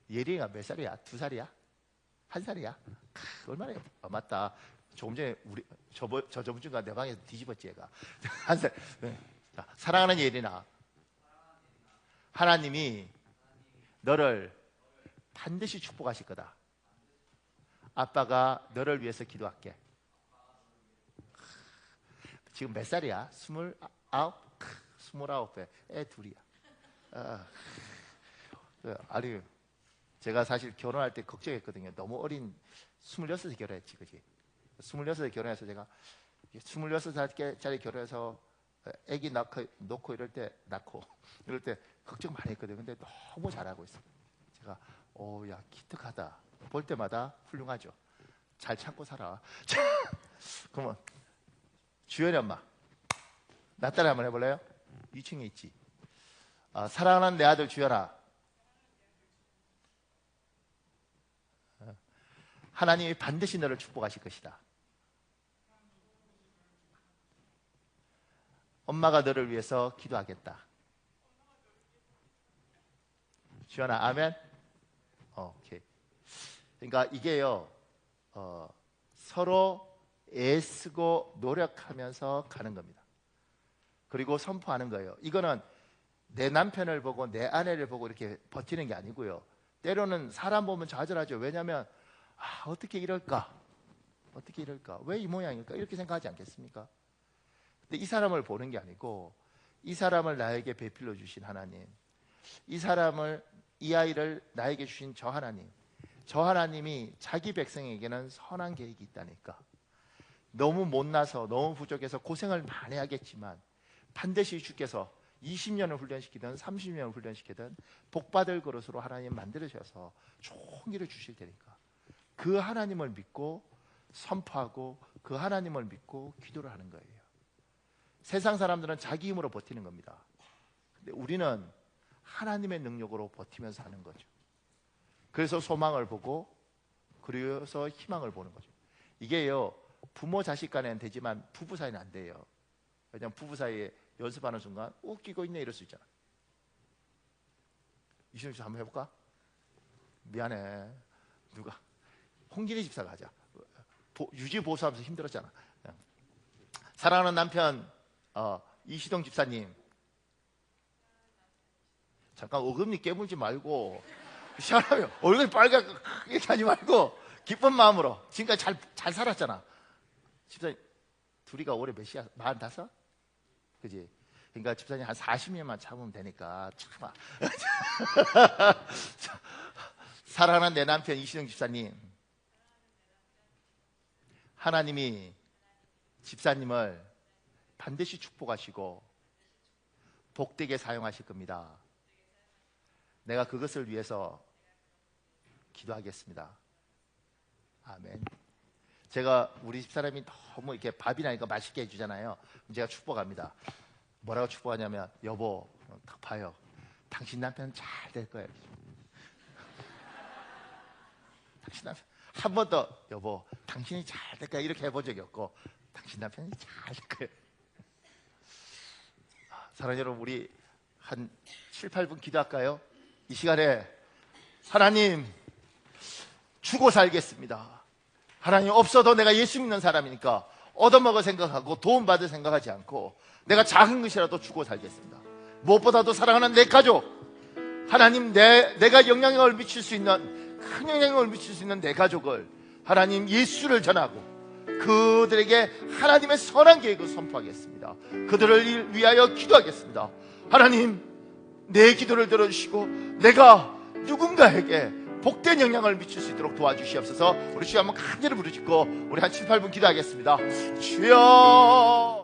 예린이가 몇 살이야? 2살이야? 1살이야? 얼마나 예뻐. 맞다. 조금 전에 저번 주가 내 방에서 뒤집었지 얘가. 1살. 자, 사랑하는 예린아, 하나님이 너를 반드시 축복하실 거다. 아빠가 너를 위해서 기도할게. 지금 몇 살이야? 29? 29배. 애 둘이야. 아니, 제가 사실 결혼할 때 걱정했거든요. 너무 어린 26에 결혼했지, 그지? 26에 결혼해서 제가 26살짜리 결혼해서 아기 놓고 이럴 때 걱정 많이 했거든요. 근데 너무 잘하고 있어요. 제가 야 기특하다. 볼 때마다 훌륭하죠. 잘 참고 살아. 그러면 주연이 엄마 나 따라 한번 해볼래요? 2층에 있지. 사랑하는 내 아들 주연아, 하나님이 반드시 너를 축복하실 것이다. 엄마가 너를 위해서 기도하겠다. 주연아, 아멘? 오케이. 그러니까 이게요, 서로 애쓰고 노력하면서 가는 겁니다. 그리고 선포하는 거예요. 이거는 내 남편을 보고 내 아내를 보고 이렇게 버티는 게 아니고요. 때로는 사람 보면 좌절하죠. 왜냐하면 어떻게 이럴까? 어떻게 이럴까? 왜 이 모양일까? 이렇게 생각하지 않겠습니까? 근데 이 사람을 보는 게 아니고 이 사람을 나에게 배필로 주신 하나님, 이 아이를 나에게 주신 저 하나님이 자기 백성에게는 선한 계획이 있다니까. 너무 못나서 너무 부족해서 고생을 많이 하겠지만 반드시 주께서 20년을 훈련시키든 30년을 훈련시키든 복받을 그릇으로 하나님 만들으셔서 좋은 길을 주실 테니까 그 하나님을 믿고 선포하고 그 하나님을 믿고 기도를 하는 거예요. 세상 사람들은 자기 힘으로 버티는 겁니다. 근데 우리는 하나님의 능력으로 버티면서 하는 거죠. 그래서 소망을 보고 그래서 희망을 보는 거죠. 이게요, 부모 자식 간에는 되지만 부부 사이는 안 돼요. 왜냐하면 부부 사이에 연습하는 순간 웃기고 있네 이럴 수 있잖아. 이신영 씨 한번 해볼까? 미안해. 누가? 홍진희 집사가 하자. 유지 보수하면서 힘들었잖아. 사랑하는 남편 이시동 집사님, 잠깐 어금니 깨물지 말고 시원하면 얼굴이 빨갛게 이렇게 하지 말고 기쁜 마음으로 지금까지 잘 살았잖아. 집사님 둘이가 올해 몇이야? 45? 그지? 그러니까 집사님 한 40년만 참으면 되니까 참아. 사랑하는 내 남편 이신영 집사님, 하나님이 집사님을 반드시 축복하시고 복되게 사용하실 겁니다. 내가 그것을 위해서 기도하겠습니다. 아멘. 제가 우리 집사람이 너무 이렇게 밥이나 이거 맛있게 해주잖아요. 제가 축복합니다. 뭐라고 축복하냐면, 여보, 딱 봐요. 당신 남편은 잘 될 거예요. 당신 남편 한 번 더, 여보, 당신이 잘 될 거야. 이렇게 해본 적이 없고, 당신 남편이 잘 될 거예요. 사랑하는 여러분, 우리 한 7, 8분 기도할까요? 이 시간에 하나님, 주고 살겠습니다. 하나님, 없어도 내가 예수 믿는 사람이니까 얻어먹을 생각하고 도움받을 생각하지 않고 내가 작은 것이라도 주고 살겠습니다. 무엇보다도 사랑하는 내 가족, 하나님, 내가 영향력을 미칠 수 있는, 큰 영향력을 미칠 수 있는 내 가족을 하나님 예수를 전하고 그들에게 하나님의 선한 계획을 선포하겠습니다. 그들을 위하여 기도하겠습니다. 하나님, 내 기도를 들어주시고 내가 누군가에게 복된 영향을 미칠 수 있도록 도와주시옵소서. 우리 주여 한번 간절히 부르짖고 우리 한 7, 8분 기도하겠습니다. 주여.